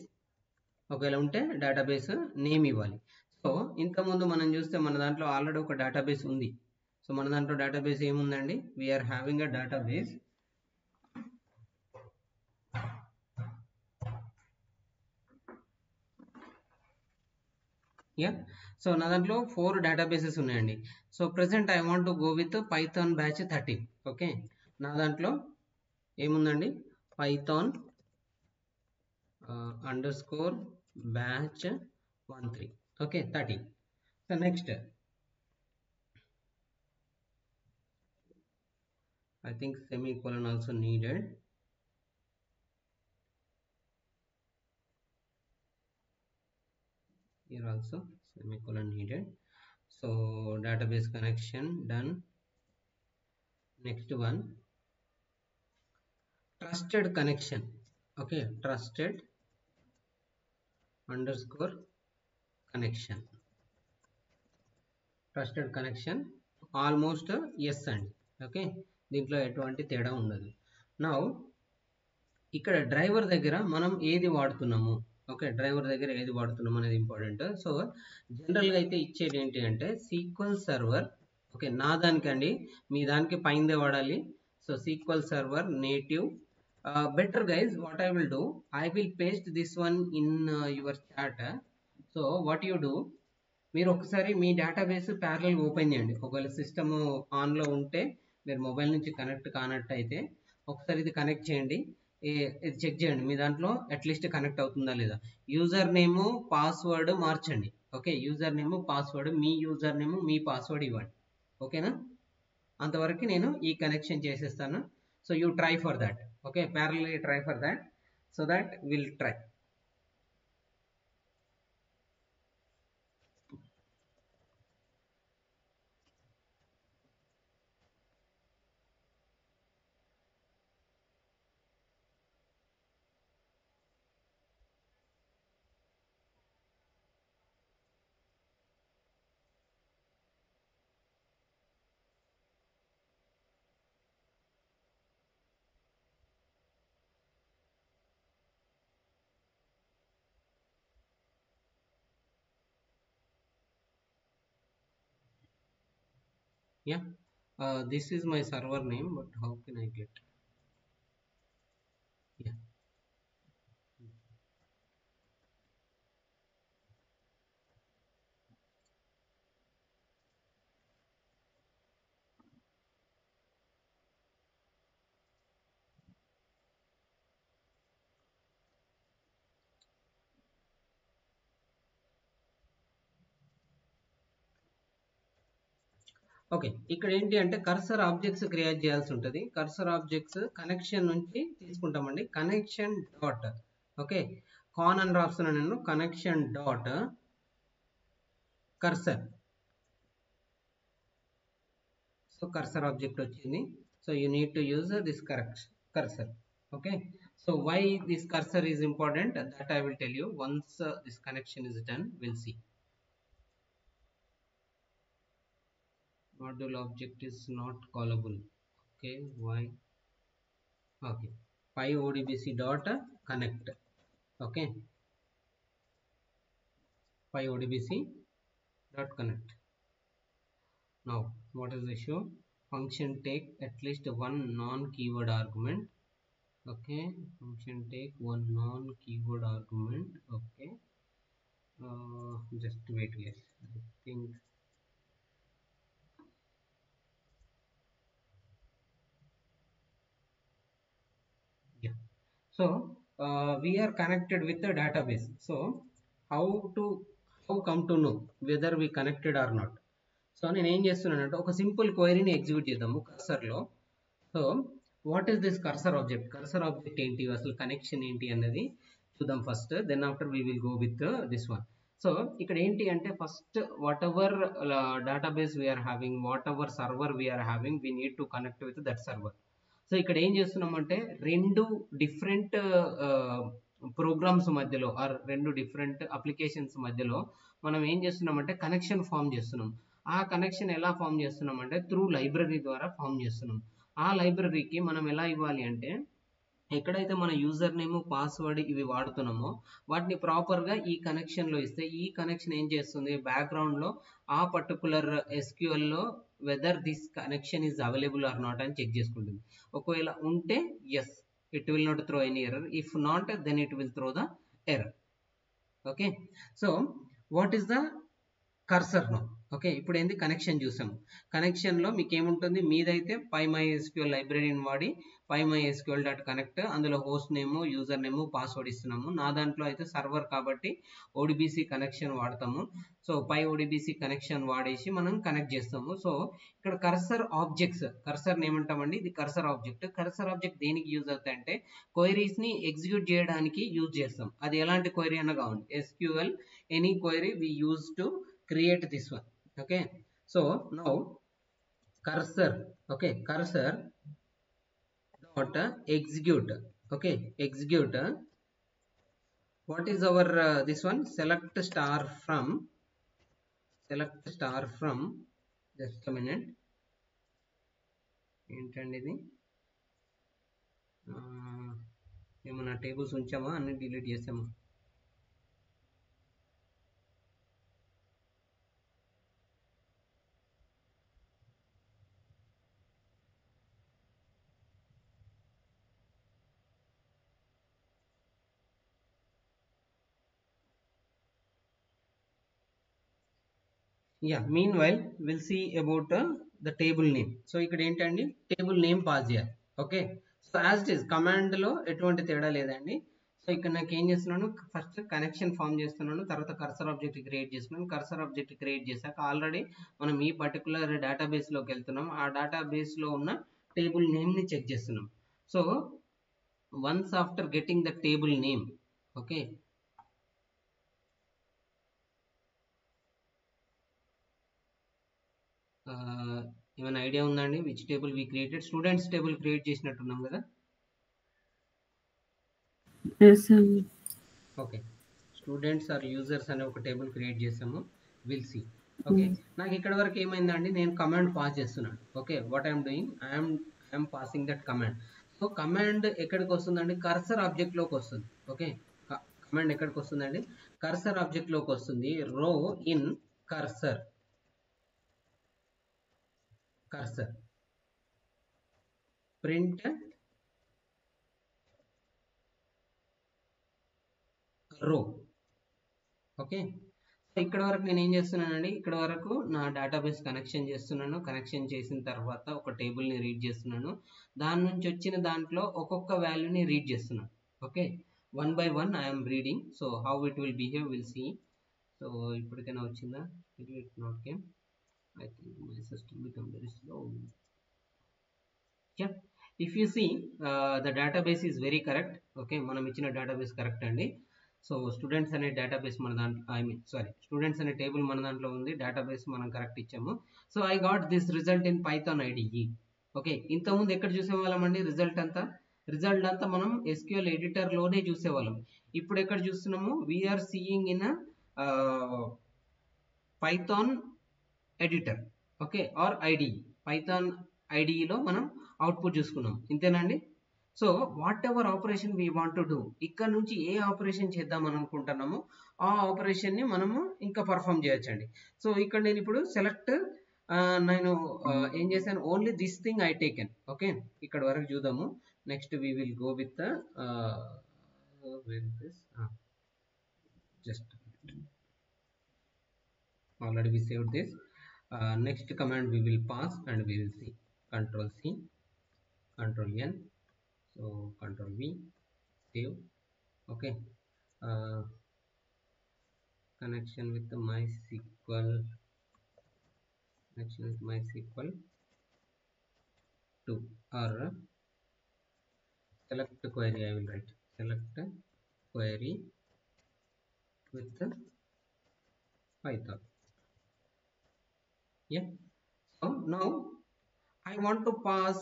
ఒకవేళ ఉంటే డేటాబేస్ నేమ్ ఇవ్వాలి. సో ఇంతకుముందు మనం చూస్తే మన దాంట్లో ఆల్రెడీ ఒక డేటాబేస్ ఉంది. సో మన దాంట్లో డేటాబేస్ ఏముందండి we're having a database. Yeah so నా దాంట్లో 4 డేటాబేసెస్ ఉన్నాయండి. So present I want to go with Python batch 13. Okay నా దాంట్లో ఏముందండి Python underscore batch 13. Okay 13. So next I think semicolon also needed. Here also semicolon needed. So database connection done. Next one trusted connection. Okay trusted underscore connection. Trusted connection almost yes and okay దీంట్లో ఎటువంటి తేడా ఉండదు. Now ఇక్కడ driver దగ్గర మనం ఏది వాడుతున్నాము okay driver దగ్గర ఏది వాడుతున్నాము అనేది ఇంపార్టెంట్. సో జనరల్గా అయితే ఇచ్చేది ఏంటి అంటే సీక్వెల్ సర్వర్. ఓకే నా దానికండి మీ దానికి పైందే వాడాలి. So SQL server native. Better guys what I will do I will paste this one in your chat. So what you do మీరు ఒకసారి మీ డేటాబేస్ ప్యారలల్ ఓపెన్ చేయండి. ఒకవేళ సిస్టమ్ ఆన్లో ఉంటే మీరు మొబైల్ నుంచి కనెక్ట్ కానట్టయితే ఒకసారి ఇది కనెక్ట్ చేయండి. ఇది చెక్ చేయండి మీ దాంట్లో అట్లీస్ట్ కనెక్ట్ అవుతుందా లేదా. యూజర్ నేము పాస్వర్డ్ మార్చండి. ఓకే యూజర్ నేము పాస్వర్డ్ మీ యూజర్ నేము మీ పాస్వర్డ్ ఇవ్వండి. ఓకేనా అంతవరకు నేను ఈ కనెక్షన్ చేసేస్తాను. So you try for that. Okay parallelly try for that so that will try. Yeah, this is my server name, but how can I get? Yeah. Okay, ఇక్కడ ఏంటి అంటే cursor objects create చేయాల్సి ఉంటుంది. Cursor objects connection నుంచి తీసుకుంటామండి. Connection dot, okay, కాన్ అని రాస్తున్నాను నేను. Connection dot cursor. So cursor object వచ్చింది. So you need to use this cursor. Okay, so why this cursor is important, that I will tell you once this connection is done. We'll see. Module object is not callable. Okay, why? Okay, pyodbc dot connect. Okay, pyodbc dot connect. Now what is the issue? Function take at least one non-keyword argument. Okay, function take one non-keyword argument. Okay, just wait here. I think yeah. So we are connected with the database. So how come to know whether we connected or not? So నేను ఏం చేస్తున్నానంటే ఒక simple క్వైరీని execute చేద్దాము కర్సర్లో. So what is this cursor object? Cursor object ఏంటి, అసలు connection ఏంటి అన్నది చూద్దాం first. Then after we will go with this one. So ఇక్కడ ఏంటి అంటే first what ever database we're having, what ever server we're having, we need to connect with that server. So ఇక్కడ ఏం చేస్తున్నామంటే రెండు డిఫరెంట్ ప్రోగ్రామ్స్ మధ్యలో or రెండు different applications మధ్యలో మనం ఏం చేస్తున్నామంటే కనెక్షన్ ఫామ్ చేస్తున్నాం. ఆ కనెక్షన్ ఎలా ఫామ్ చేస్తున్నాం అంటే త్రూ లైబ్రరీ ద్వారా ఫామ్ చేస్తున్నాం. ఆ లైబ్రరీకి మనం ఎలా ఇవ్వాలి అంటే ఎక్కడైతే మన యూజర్ నేమ్, పాస్వర్డ్ ఇవి వాడుతున్నామో వాటిని ప్రాపర్గా ఈ కనెక్షన్లో ఇస్తే ఈ కనెక్షన్ ఏం చేస్తుంది, బ్యాక్గ్రౌండ్లో ఆ పర్టికులర్ ఎస్క్యూఎల్లో whether this connection is available or not అని చెక్ చేసుకుంటుంది. ఒకవేళ ఉంటే yes, it will not throw any error. If not, then it will throw the error. Okay, so what is the cursor no? Okay, ఇప్పుడు ఏంది connection చూసాము. కనెక్షన్లో మీకు ఏముంటుంది, మీదైతే PyMySQL లైబ్రరీని వాడి PyMySQL డాట్ కనెక్ట్, అందులో హోస్ట్ నేము, యూజర్ నేము, పాస్వర్డ్ ఇస్తున్నాము. నా దాంట్లో అయితే సర్వర్ కాబట్టి ODBC కనెక్షన్ వాడతాము. సో PyODBC కనెక్షన్ వాడేసి మనం కనెక్ట్ చేస్తాము. సో ఇక్కడ కర్సర్ ఆబ్జెక్ట్స్, కర్సర్ని ఏమంటామండి, ఇది కర్సర్ ఆబ్జెక్ట్. కర్సర్ ఆబ్జెక్ట్ దేనికి యూజ్ అవుతాయి అంటే క్వైరీస్ని ఎగ్జిక్యూట్ చేయడానికి యూజ్ చేస్తాం. అది ఎలాంటి క్వైరీ అన్న కావాలి, SQL any query we use to create this one. Okay, so now cursor, okay, cursor dot execute. Okay, execute. What is our this one, select star from, just a minute. ఏంటండి ఇది, ఏమన్నా tables ఉంచామా, అన్ని delete చేసామా? Yeah, meanwhile we'll see about the table name. So ఇక్కడ ఏంటండి, table name pass చేయాలి. Okay, so as it is command లో ఎటువంటి తేడా లేదండి. సో ఇక్కడ నాకు ఏం చేస్తున్నాను, ఫస్ట్ కనెక్షన్ ఫామ్ చేస్తున్నాను, తర్వాత కర్సర్ ఆబ్జెక్ట్ క్రియేట్ చేస్తున్నాను. కర్సర్ ఆబ్జెక్ట్ క్రియేట్ చేశాక ఆల్రెడీ మనం ఈ పర్టికులర్ డేటాబేస్ లోకి వెళ్తున్నాం. ఆ డేటాబేస్ లో ఉన్న టేబుల్ నేమ్ ని చెక్ చేస్తున్నాం. So once after getting the table name, okay, ఏమైనా ఐడియా ఉందండి which table we created? Students table create చేసినట్టున్నాం కదా. ఓకే, స్టూడెంట్స్ ఆర్ యూజర్స్ అనే ఒక టేబుల్ క్రియేట్ చేసాము. Will see. ఓకే, నాకు ఇక్కడ వరకు ఏమైందండి, నేను కమాండ్ పాస్ చేస్తున్నాను. Okay, what I'm doing, I'm passing that command. So command ఎక్కడికి వస్తుందండి, కర్సర్ ఆబ్జెక్ట్ లోకి వస్తుంది. ఓకే, కమాండ్ ఎక్కడికి వస్తుందండి, కర్సర్ ఆబ్జెక్ట్ లోకి వస్తుంది. రో ఇన్ కర్సర్. కర్సర్, ప్రింట్ రో. ఓకే, ఇక్కడ వరకు నేను ఏం చేస్తున్నానండి, ఇక్కడ వరకు నా డేటాబేస్ కనెక్షన్ చేస్తున్నాను. కనెక్షన్ చేసిన తర్వాత ఒక టేబుల్ని రీడ్ చేస్తున్నాను. దాని నుంచి వచ్చిన దాంట్లో ఒక్కొక్క వాల్యూని రీడ్ చేస్తున్నాను. Okay, one by one I'm reading. So how it will behave will see. So ఇప్పటికైనా వచ్చిందా? It not came. I think my system become very slow. Yeah, if you see the database is very correct. Okay, మనం ఇచ్చిన database correct అండి. So students అనే database మన దాంట్లో students అనే table మన దాంట్లో ఉంది, డేటాబేస్ మనం కరెక్ట్ ఇచ్చాము. So I got this result in Python IDE. Okay, ఇంతకుముందు ఎక్కడ చూసేవాళ్ళం అండి రిజల్ట్ అంతా మనం SQL ఎడిటర్లోనే చూసేవాళ్ళం. ఇప్పుడు ఎక్కడ చూస్తున్నాము, we're seeing in Python editor. Okay, or IDE, Python IDEలో మనం అవుట్పుట్ చూసుకున్నాం. ఇంతేనండి. So what ever operation we want to do, ఇక్కడ నుంచి ఏ ఆపరేషన్ చేద్దాం అనుకుంటున్నామో ఆ ఆపరేషన్ని మనము ఇంకా పర్ఫామ్ చేయొచ్చండి. సో ఇక్కడ నేను ఇప్పుడు సెలెక్ట్ నేను ఏం చేశాను, only this thing I taken. Okay, ఇక్కడ వరకు చూద్దాము. Next we will go with just already we saved this. Next command we will pass and we will see. Control C, Control N, so Control V, save. Okay, connection with the MySQL, connection with MySQL 2, or select query. I will write select query with the Python. Yeah, so now I want to pass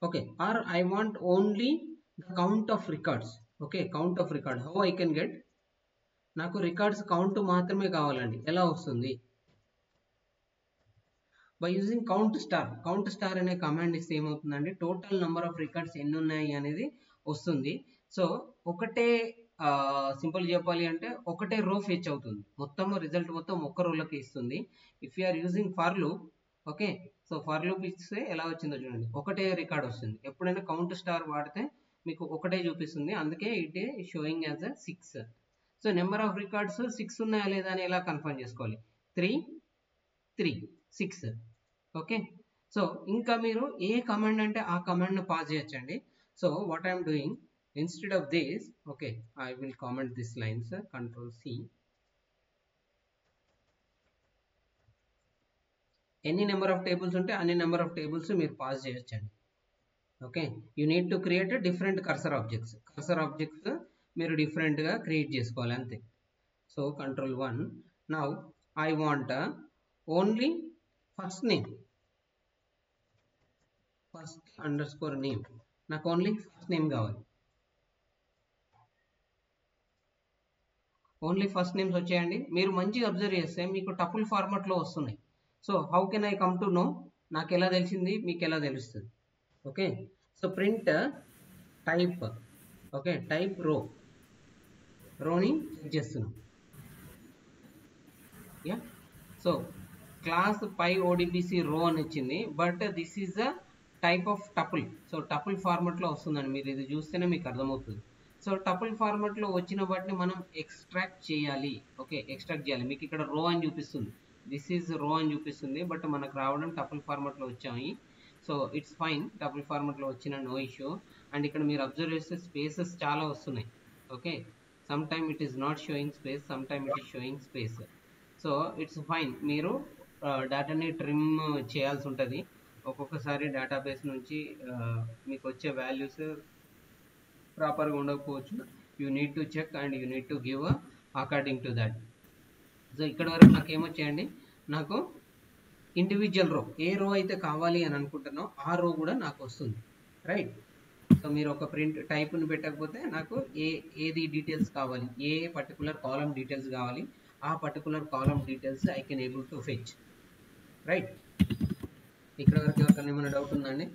okay, or I want only the count of records. Okay, count of record, how I can get, నాకు records count మాత్రమే కావాలండి. ఎలా వస్తుంది? By using count star అనే command ఇస్తే ఏమవుతుందండి, total number of records ఎన్ని ఉన్నాయి అనేది వస్తుంది. సో ఒకటే సింపుల్ చెప్పాలి అంటే ఒకటే రో ఫెచ్ అవుతుంది, మొత్తం రిజల్ట్ మొత్తం ఒక్క రోలోకి ఇస్తుంది. If you are using for loop, okay, so for loop ఇస్తే ఎలా వచ్చిందో చూడండి, ఒకటే రికార్డ్ వస్తుంది. ఎప్పుడైనా కౌంట్ స్టార్ వాడితే మీకు ఒకటే చూపిస్తుంది, అందుకే it is showing as a 6. So number of records 6 ఉన్నాయా లేదా అని ఎలా కన్ఫర్మ్ చేసుకోవాలి, 3 3 6. ఓకే, సో ఇంకా మీరు ఏ కమాండ్ అంటే ఆ కమాండ్ను పాస్ చేయొచ్చండి. So what I'm doing, instead of this, okay, I will comment this lines, Control C. Any number of tables unte any number of tables meer pass cheyochandi. Okay, you need to create a different cursor objects meer different ga create chesukovali ante. So Control 1. Now I want only first name, first underscore name, నాకు only first name కావాలి. Only first names వచ్చాయండి. మీరు మంచిగా observe చేస్తే మీకు tuple ఫార్మాట్లో వస్తున్నాయి. So how can I come to know, నాకు ఎలా తెలిసింది, మీకు ఎలా తెలుస్తుంది? Okay, so print type, okay, type రోని చెక్ చేస్తున్నాం. Yeah, so class Py ODBC row అని వచ్చింది, but this is a type of tuple. So tuple ఫార్మాట్లో వస్తుందండి, మీరు ఇది చూస్తేనే మీకు అర్థమవుతుంది. సో టపుల్ ఫార్మాట్లో వచ్చిన వాటిని మనం ఎక్స్ట్రాక్ట్ చేయాలి. ఓకే, ఎక్స్ట్రాక్ట్ చేయాలి. మీకు ఇక్కడ రో అని చూపిస్తుంది, దిస్ ఈజ్ రో అని చూపిస్తుంది, బట్ మనకు రావడం టపుల్ ఫార్మాట్లో వచ్చాయి. సో ఇట్స్ ఫైన్, టపుల్ ఫార్మాట్లో వచ్చిన నో ఇష్యూ. అండ్ ఇక్కడ మీరు అబ్జర్వ్ చేస్తే స్పేసెస్ చాలా వస్తున్నాయి. Okay, some time it is not showing space, some time it is showing space. So it's fine, మీరు డేటాని ట్రిమ్ చేయాల్సి ఉంటుంది. ఒక్కొక్కసారి డేటాబేస్ నుంచి మీకు వచ్చే వాల్యూస్ ప్రాపర్గా ఉండకపోవచ్చు. You need to check and you need to give according to that. So ఇక్కడ వరకు నాకు ఏమొచ్చాయండి, నాకు ఇండివిజువల్ రో, ఏ రో అయితే కావాలి అని అనుకుంటున్నానో ఆ రో కూడా నాకు వస్తుంది. రైట్, సో మీరు ఒక ప్రింట్ టైప్ని పెట్టకపోతే నాకు ఏది డీటెయిల్స్ కావాలి, ఏ పర్టికులర్ కాలమ్ డీటెయిల్స్ కావాలి, ఆ particular column details I can able to fetch. Right, ఇక్కడ వరకు ఎవరికైనా ఏమైనా డౌట్ ఉందండి?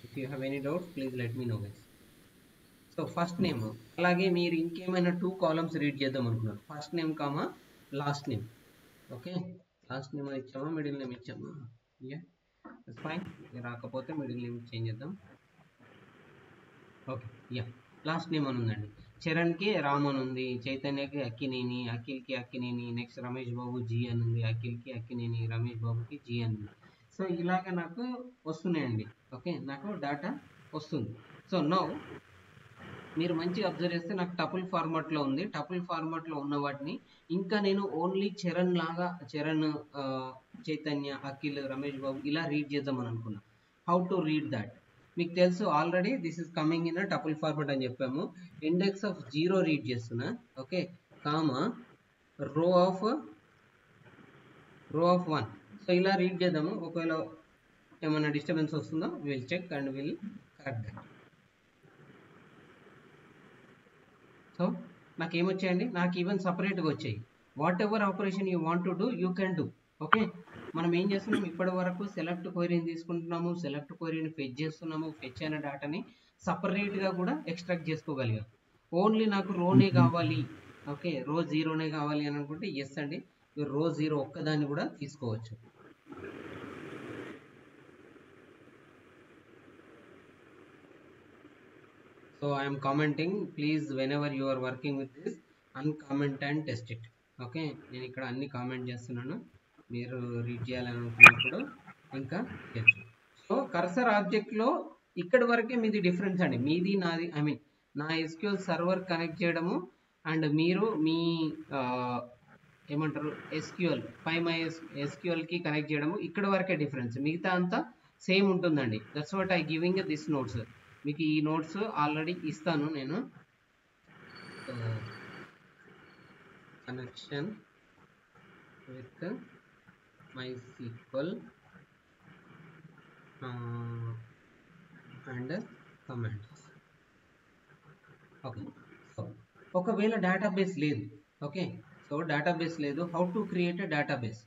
If you have any doubt, please let me know, guys. So first name, అలాగే మీరు ఇంకేమైనా 2 కాలమ్స్ రీడ్ చేద్దాం అనుకున్నారు, first name comma last name. Okay, last name ఇచ్చామా మిడిల్ నేమ్ ఇచ్చామా? Yeah fine. రాకపోతే మిడిల్ నేమ్ చేంజ్ చేద్దాం. ఓకే యా లాస్ట్ నేమ్ అని ఉందండి. చరణ్కి రామ్ అని ఉంది, చైతన్యకి అక్కినేని, అఖిల్కి అక్కినేని, నెక్స్ట్ రమేష్ బాబు జీ అని ఉంది, అఖిల్కి అక్కినేని, రమేష్ బాబుకి జీ అని ఉంది. సో ఇలాగ నాకు వస్తున్నాయండి. ఓకే నాకు డేటా వస్తుంది. సో నౌ మీరు మంచిగా అబ్జర్వ్ చేస్తే నాకు టపుల్ ఫార్మాట్లో ఉంది. టపుల్ ఫార్మాట్లో ఉన్న వాటిని ఇంకా నేను ఓన్లీ చరణ్ లాగా చరణ్, చైతన్య, అఖిల్, రమేష్ బాబు ఇలా రీడ్ చేద్దామని అనుకున్నా. హౌ టు రీడ్ దాట్ మీకు తెలుసు already. This is coming in tuple format అని చెప్పాము. ఇండెక్స్ ఆఫ్ 0 రీడ్ చేస్తున్నా. Okay comma row of 1. So ఇలా రీడ్ చేద్దాము. ఒకవేళ ఏమైనా డిస్టర్బెన్స్ వస్తుందో will check and will correct that. So నాకు ఏమొచ్చాయండి, నాకు ఈవెన్ సపరేట్గా వచ్చాయి. What ever operation you want to do you can do. Okay మనం ఏం చేస్తున్నాం, ఇప్పటి వరకు సెలెక్ట్ క్వరీని తీసుకుంటున్నాము, సెలెక్ట్ క్వరీని ఫెచ్ చేస్తున్నాము, ఫెచ్ అయిన డేటాని సపరేట్గా కూడా ఎక్స్ట్రాక్ట్ చేసుకోగలిగాం. ఓన్లీ నాకు రోనే కావాలి, ఓకే రో 0నే కావాలి అని అనుకుంటే ఎస్ అండి, మీరు రో 0 ఒక్కదాన్ని కూడా తీసుకోవచ్చు. So I am commenting, please whenever you are working with this uncomment and test it. Okay నేను ఇక్కడ అన్ని కామెంట్ చేస్తున్నాను, మీరు రీడ్ చేయాలని అనుకున్నప్పుడు ఇంకా చేయొచ్చు. సో కర్సర్ ఆబ్జెక్ట్లో ఇక్కడి వరకే మీది డిఫరెన్స్ అండి, మీది నాది. ఐ మీన్ నా SQL సర్వర్ కనెక్ట్ చేయడము అండ్ మీరు మీ ఏమంటారు SQLకి కనెక్ట్ చేయడము ఇక్కడ వరకే డిఫరెన్స్. మిగతా అంతా సేమ్ ఉంటుందండి. That's what I giving this notes. మీకు ఈ నోట్స్ ఆల్రెడీ ఇస్తాను నేను. Connection with MySQL and commands. Okay so ఒకవేళ డేటాబేస్ లేదు, ఓకే సో డేటాబేస్ లేదు, how to create a database.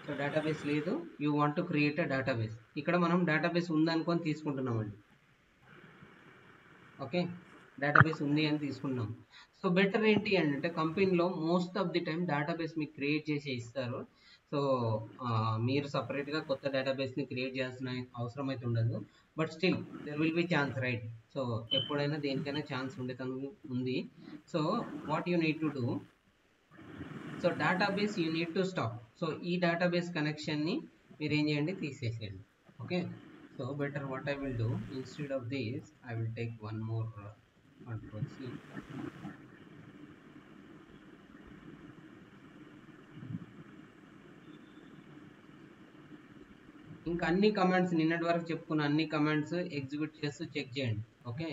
So database లేదు, you want to create a database. ఇక్కడ మనం డేటాబేస్ ఉందనుకొని తీసుకుంటున్నామండి. ఓకే డేటాబేస్ ఉంది అని తీసుకున్నాం. సో బెటర్ ఏంటి అంటే కంపెనీలో most of the time database మీకు క్రియేట్ చేసి ఇస్తారు. సో మీరు సపరేట్గా కొత్త డేటాబేస్ని క్రియేట్ చేయాల్సిన అవసరం అయితే ఉండదు. But still there will be chance right. So ఎప్పుడైనా దేనికైనా ఛాన్స్ ఉంది. So what you need to do, so database you need to stop. So ఈ డేటాబేస్ కనెక్షన్ని మీరు ఏం చేయండి, తీసేసేయండి. Okay so better what I will do, instead of this I will take one more Control-C. ఇంకా అన్ని commands నిన్నటి వరకు చెప్పుకున్న అన్ని కమాండ్స్ ఎగ్జిక్యూట్ చేస్తూ చెక్ చేయండి. ఓకే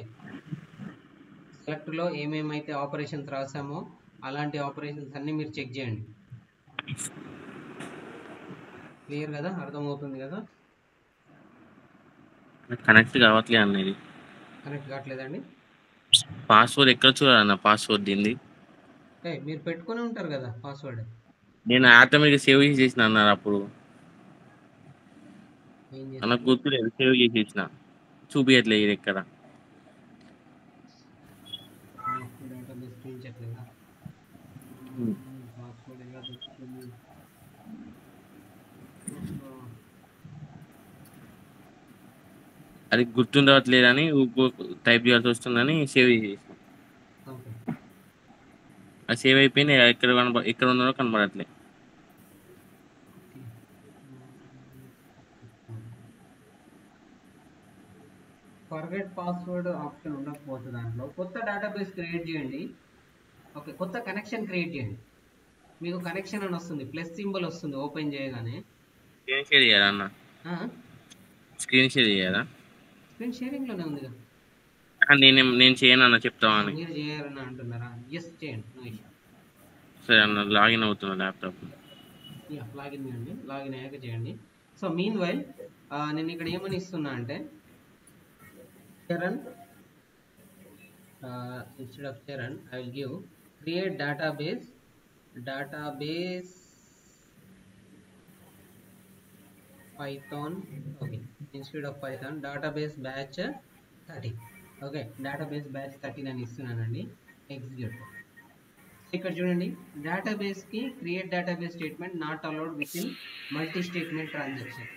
సెలెక్ట్లో ఏమేమైతే ఆపరేషన్స్ రాసామో అలాంటి ఆపరేషన్స్ అన్ని మీరు చెక్ చేయండి. క్లియర్ కదా, అర్థమవుతుంది కదా? కనెక్ట్ కావట్లేదు అన్నది. కనెక్ట్ కావట్లేదండి. పాస్వర్డ్ ఎక్కడ చూడాలన్న, పాస్వర్డ్ దీన్ని మీరు పెట్టుకుని ఉంటారు కదా పాస్వర్డ్. నేను ఆటోమేటిక్ సేవ్ చేసేసిన అన్నారు అప్పుడు, నాకు గుర్తులేదు. సేవ్ చేసేసిన, చూపించట్లేదు ఇది ఎక్కడ. అది గుర్తుండట్లేదని టైప్ చేయాల్సి వస్తుందని సేవ్ చేసేసిన. అది సేవ్ అయిపోయింది, ఎక్కడ ఉన్నారో కనబడట్లే. ఫర్గెట్ పాస్వర్డ్ ఆప్షన్ ఉండకపోతే దాంట్లో కొత్త డేటాబేస్ క్రియేట్ చేయండి. ఓకే కొత్త కనెక్షన్ క్రియేట్ చేయండి. మీకు కనెక్షన్ అని వస్తుంది, ప్లస్ సింబల్ వస్తుంది ఓపెన్ చేయగానే. స్క్రీన్ షేర్ చేయాలా అన్న? స్క్రీన్ షేర్ చేయాలా? స్క్రీన్ షేరింగ్లోనే ఉంది కదా. నేను చేయను అన్న, చెప్తామని. మీరు చేయాలని అంటున్నారా? ఎస్ చేయండి, నో ఇష్యూ. సరే అన్న, లాగిన్ అవుతున్నా ల్యాప్టాప్. లాగిన్ చేయండి, లాగిన్ అయ్యాక చేయండి. సో మీన్ వైల్ నేను ఇక్కడ ఏమని ఇస్తున్నా అంటే Charan, instead of Charan I will give create database Python. Okay instead of Python database batch 30. okay database batch 30 అని ఇస్తున్నానండి. ఎగ్జిక్యూట్. ఇక్కడ చూడండి, డేటాబేస్ కి create database statement not allowed with in multi statement transaction.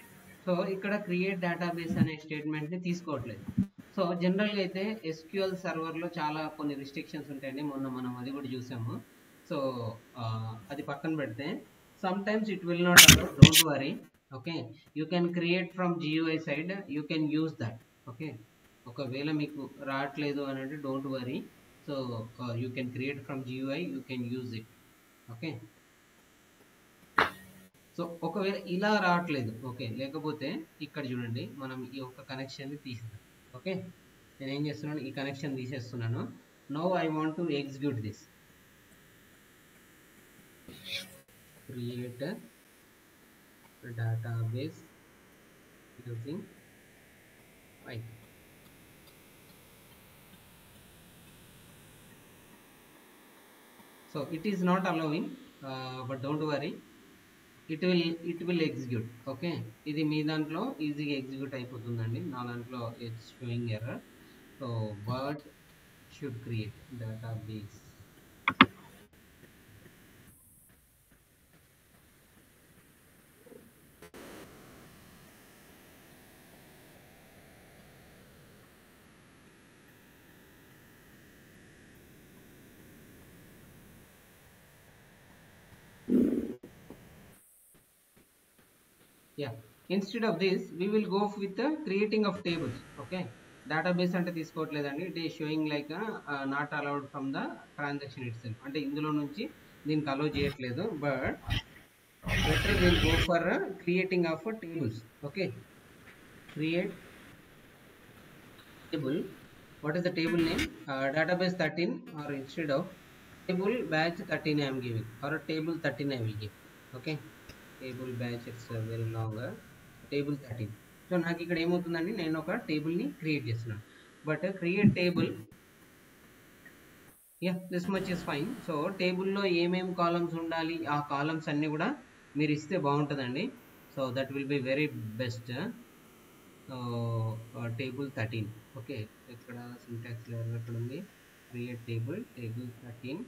So ఇక్కడ create database అనే statement ని తీసుకోవట్లేదు. So general గా అయితే ఎస్క్యూఎల్ సర్వర్ లో చాలా కొన్ని రిస్ట్రిక్షన్స్ ఉంటాయండి, మొన్న మనం అది కూడా చూసాము. సో అది పక్కన పెడితే some times it will not allow, don't worry. Okay, you can create from GUI side, you can use that. Okay, ఒకవేళ మీకు రావట్లేదు అని అంటే don't worry. So you can create from GUI, you can use it. Okay, so ఒకవేళ ఇలా రావట్లేదు, okay, లేకపోతే ఇక్కడ చూడండి, మనం ఈ ఒక్క కనెక్షన్ని తీసేద్దాం. ఓకే, నేను ఏం చేస్తున్నాను, ఈ కనెక్షన్ తీసేస్తున్నాను. Now I want to execute this. Create database using Python. So it is not allowing, but don't worry, it will execute. Okay, ఇది మీ దాంట్లో ఈజీగా ఎగ్జిక్యూట్ అయిపోతుందండి, నా దాంట్లో it's sowing error. So what should create database. Yeah, instead of this we will go with the creating of tables. Okay, database అంటే తీసుకోవట్లేదండి, it is showing like not allowed from the transaction itself, అంటే ఇందులో నుంచి దీనికి అలో చేయట్లేదు. But better we'll go for creating of tables. Okay, create table. What is the table name? Database 13, or instead of table batch 13 I am giving, or table 13 I will give. Okay, table batch, it's very longer, table 13. So నాకు ఇక్కడ ఏమవుతుందండి, నేను ఒక టేబుల్ని create చేస్తున్నాను. But create table, yeah this much is fine. So టేబుల్లో ఏమేమి columns ఉండాలి, ఆ కాలమ్స్ అన్నీ కూడా మీరు ఇస్తే బాగుంటుందండి. So that will be very best. Table 13. Okay, ఇక్కడ సింటాక్స్ ఎర్రర్ ఎక్కడ ఉంది, create table 13.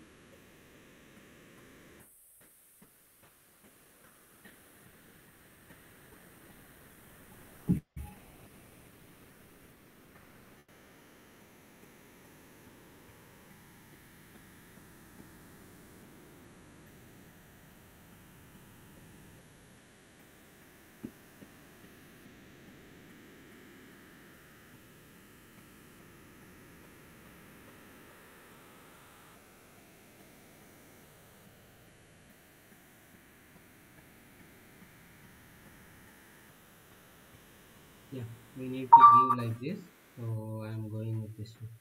Yeah, we need to give like this. So I am going with this one.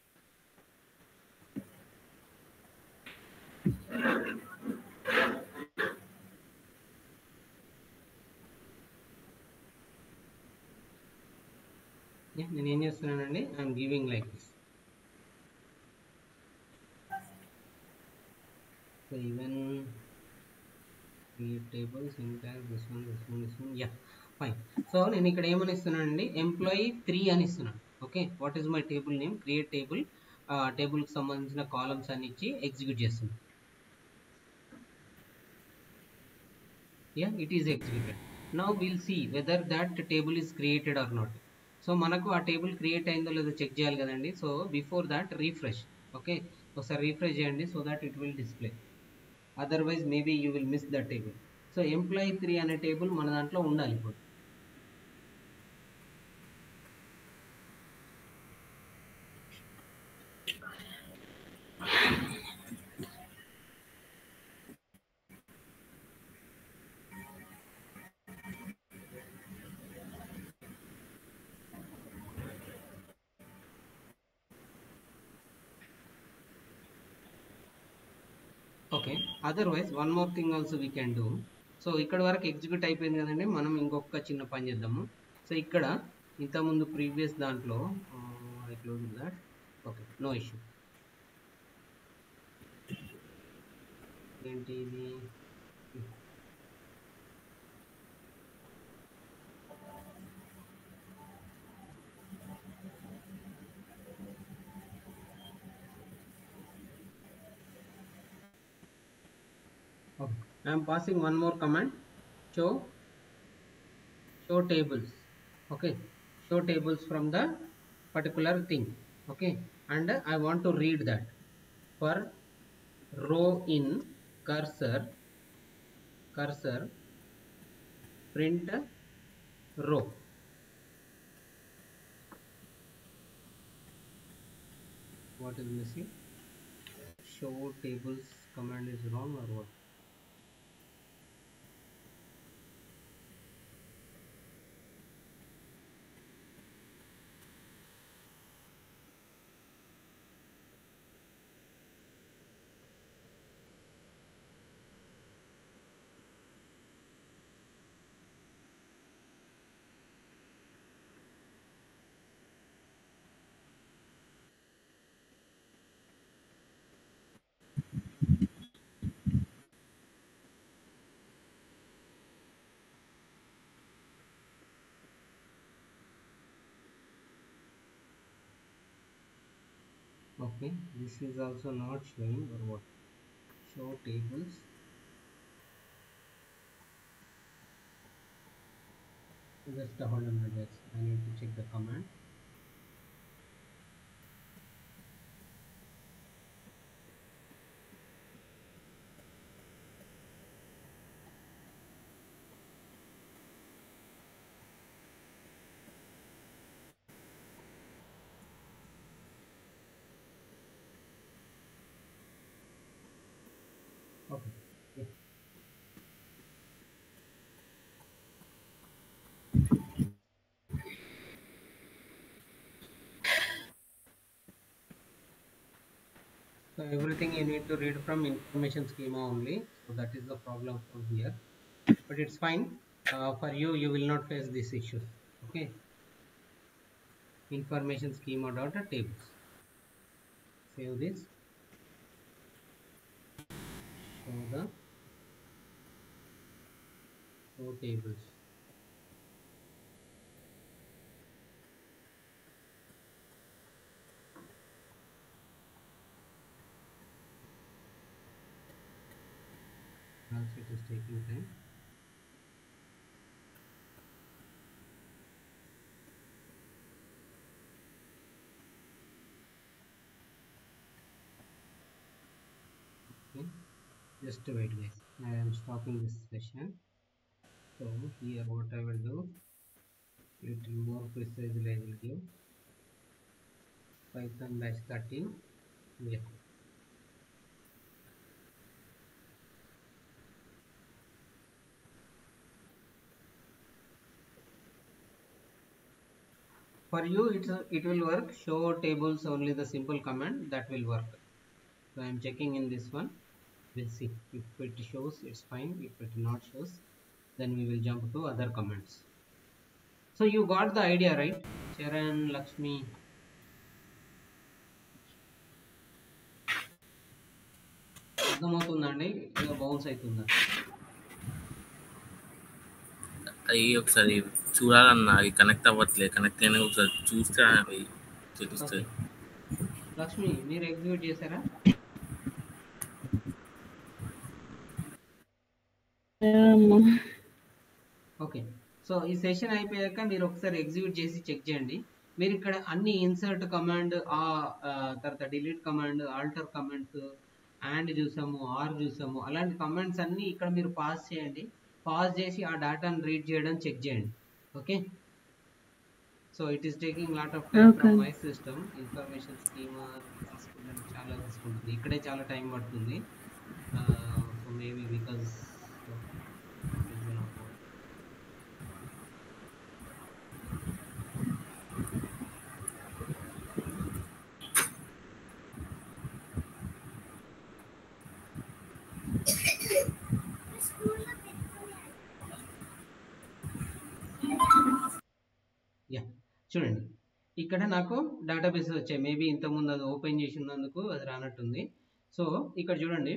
Yeah, నేను ఏం చేస్తున్నానండి, I am giving like this. So even create table, syntax, this one, yeah fine. So నేను ఇక్కడ ఏమని ఇస్తున్నానండి, employee 3 అని ఇస్తున్నాను. Okay, what is my table name, create table. టేబుల్కి సంబంధించిన కాలమ్స్ అని ఇచ్చి ఎగ్జిక్యూట్ చేస్తున్నాను. Yeah, it is executed. Now we'll see whether that table is created or not. So మనకు ఆ టేబుల్ క్రియేట్ అయిందో లేదో చెక్ చేయాలి కదండి. So before that refresh. Okay, ఒకసారి రీఫ్రెష్ చేయండి, so that it will display, otherwise maybe you will miss the table. So employee 3 అనే table మన దాంట్లో ఉండాలి ఇప్పుడు. Okay, otherwise one more thing also we can do. So ఇక్కడ వరకు execute అయిపోయింది కదండి, మనం ఇంకొక చిన్న పని చేద్దాము. సో ఇక్కడ ఇంతకుముందు ప్రీవియస్ దాంట్లో I close that. Okay, no issue. ఏంటి ఇది, Okay. I am passing one more command. Show tables. Okay. Show tables from the particular thing. Okay. And I want to read that. For row in cursor print row. What is missing? Show tables command is wrong or what? Okay, this is also not showing or what? Show tables. Just hold on a minute, guys. I need to check the command. Okay. Yeah. So everything you need to read from information schema only. So that is the problem from here. But it's fine. For you, you will not face this issue. Okay. Information schema dot tables. Save this. Show the show tables. Also, it is taking time. Okay. Just wait, guys. I am stopping this session. So here, what I will do, little more precisely, I will give Python batch 13. Yeah. For you, it will work. Show tables only, the simple command that will work. So I am checking in this one. We'll see if it shows, it's fine. If it not shows, then we will jump to other commands. So you got the idea, right? Charan, Lakshmi. అర్థమవుతుందండి ఏదో bounce అవుతుందా? అవి ఒకసారి చూడాలన్నా అవి connect అవ్వట్లేదు. Connect అయినా ఒకసారి చూస్తే అవి తెలుస్తాయి. లక్ష్మి మీరు ఎగ్జిక్యూట్ చేశారా? ఓకే. సో ఈ సెషన్ అయిపోయాక మీరు ఒకసారి ఎగ్జిక్యూట్ చేసి చెక్ చేయండి. మీరు ఇక్కడ అన్ని ఇన్సర్ట్ కమాండ్, తర్వాత delete command, alter commands, and చూసాము, ఆర్ చూసాము, అలాంటి కమాండ్స్ అన్ని ఇక్కడ మీరు పాస్ చేయండి. పాస్ చేసి ఆ డేటాను రీడ్ చేయడం చెక్ చేయండి. Okay. So it is taking lot of time from my system. Information schema చాలా తీసుకుంటుంది, ఇక్కడే చాలా టైం పడుతుంది. సో మేబీ బికాజ్ చూడండి ఇక్కడ నాకు డేటాబేస్ వచ్చాయి. మేబీ ఇంతకుముందు అది ఓపెన్ చేసినందుకు అది రానట్టుంది. సో ఇక్కడ చూడండి,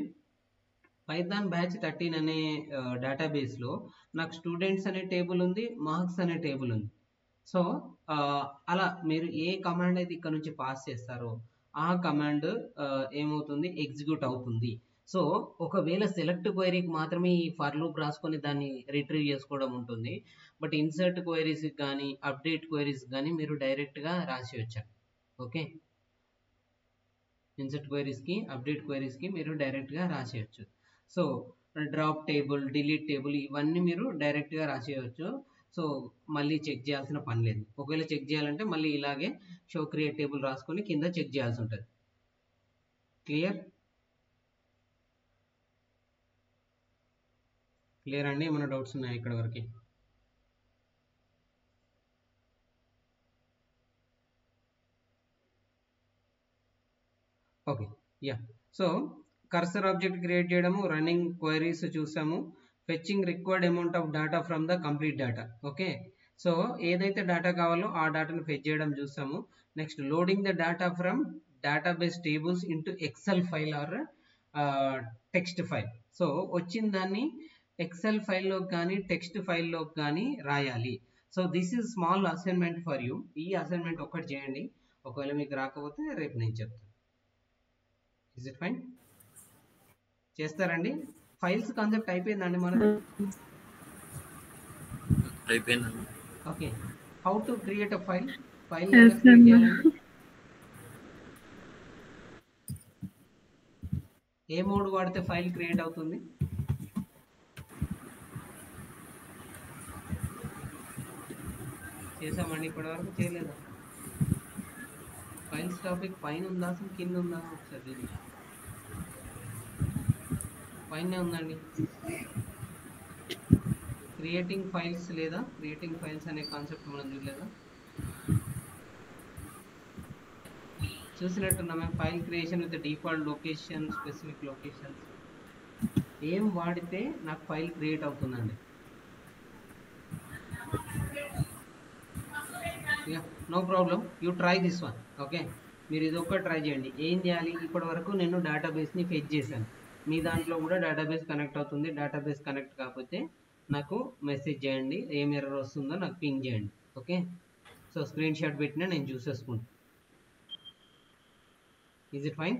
పైథాన్ బ్యాచ్ 13 అనే డేటాబేస్లో నాకు స్టూడెంట్స్ అనే టేబుల్ ఉంది, మార్క్స్ అనే టేబుల్ ఉంది. సో అలా మీరు ఏ కమాండ్ అయితే ఇక్కడ నుంచి పాస్ చేస్తారో ఆ కమాండ్ ఏమవుతుంది, ఎగ్జిక్యూట్ అవుతుంది. సో ఒకవేళ సెలెక్ట్ క్వైరీకి మాత్రమే ఈ ఫర్ లూప్ రాసుకొని దాన్ని రిట్రీవ్ చేసుకోవడం ఉంటుంది. బట్ ఇన్సర్ట్ క్వైరీస్ కానీ అప్డేట్ క్వైరీస్ కానీ మీరు డైరెక్ట్గా రాసేయచ్చు. ఓకే, ఇన్సర్ట్ క్వైరీస్కి అప్డేట్ క్వైరీస్కి మీరు డైరెక్ట్గా రాసేయచ్చు. So drop table, delete table ఇవన్నీ మీరు డైరెక్ట్గా రాసేయచ్చు. సో మళ్ళీ చెక్ చేయాల్సిన పని లేదు. ఒకవేళ చెక్ చేయాలంటే మళ్ళీ ఇలాగే షో క్రియేట్ టేబుల్ రాసుకొని కింద చెక్ చేయాల్సి ఉంటుంది. క్లియర్ అండి? ఏమైనా డౌట్స్ ఉన్నాయా ఇక్కడ వరకు? Okay, yeah. So cursor object create చేయడము, రన్నింగ్ క్వైరీస్ చూసాము, fetching required amount of data from the complete data. Okay, so ఏదైతే డేటా కావాలో ఆ డేటాను ఫెచ్ చేయడం చూసాము. Next loading the data from database tables into excel file or text file. So వచ్చిన దాన్ని ఎక్సెల్ ఫైల్లో కానీ టెక్స్ట్ ఫైల్లో కానీ రాయాలి. So this is small assignment for you. ఈ అసైన్మెంట్ ఒక్కటి చేయండి. ఒకవేళ మీకు రాకపోతే రేపు నేను చెప్తాను. Is it fine? చేస్తారండి? ఫైల్స్ కాన్సెప్ట్ అయిపోయిందండి మనది? అయిపోయిందండి. Okay, how to create a file? File Yes, create అన్న. చేయాలండి? ఏ మోడ్ వాడితే ఫైల్ క్రియేట్ అవుతుంది? చేసామండి, ఇప్పటి వరకు చేయలేదా? ఫైల్స్ టాపిక్ పైన ఉందా అసలు కింద ఉందా? ఒకసారి చూడండి. పైనే ఉందండి. క్రియేటింగ్ ఫైల్స్ లేదా క్రియేటింగ్ ఫైల్స్ అనే కాన్సెప్ట్ మనం చూడలేదా? చూసినట్టున్నామే. File creation with default location, specific locations ఏం వాడితే నాకు ఫైల్ క్రియేట్ అవుతుందండి? No problem, you try this one. Okay, మీరు ఇది ఒక్క ట్రై చేయండి. ఏం చేయాలి? ఇప్పటి వరకు నేను డేటాబేస్ని ఫెచ్ చేశాను. మీ దాంట్లో కూడా డేటాబేస్ కనెక్ట్ అవుతుంది. డేటాబేస్ కనెక్ట్ కాకపోతే నాకు మెసేజ్ చేయండి. ఏం ఎర్రర్ వస్తుందో నాకు పింగ్ చేయండి. ఓకే, సో స్క్రీన్ షాట్ పెట్టినా నేను చూసేసుకుంటాను. Is it fine?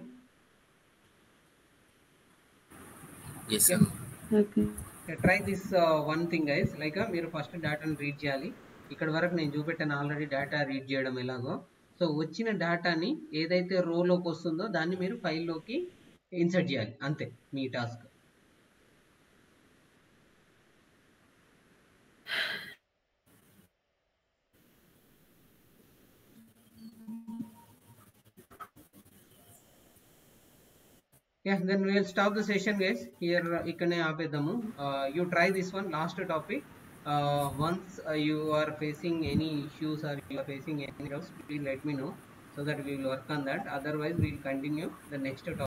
Yes, sir. Okay. Try this one thing guys. Like మీరు ఫస్ట్ డేటాను రీడ్ చేయాలి. ఇక్కడ వరకు నేను చూపెట్టాను ఆల్రెడీ డేటా రీడ్ చేయడం ఎలాగో. సో వచ్చిన డేటాని ఏదైతే రోలోకి వస్తుందో దాన్ని మీరు ఫైల్లోకి ఇన్సర్ట్ చేయాలి. అంతే మీ task. Yeah, then we will stop the session guys. Here ikkane aapeddamu. You try this one last topic. Once you are facing any issues or you are facing any doubts, please let me know so that we will work on that. Otherwise we will continue the next topic.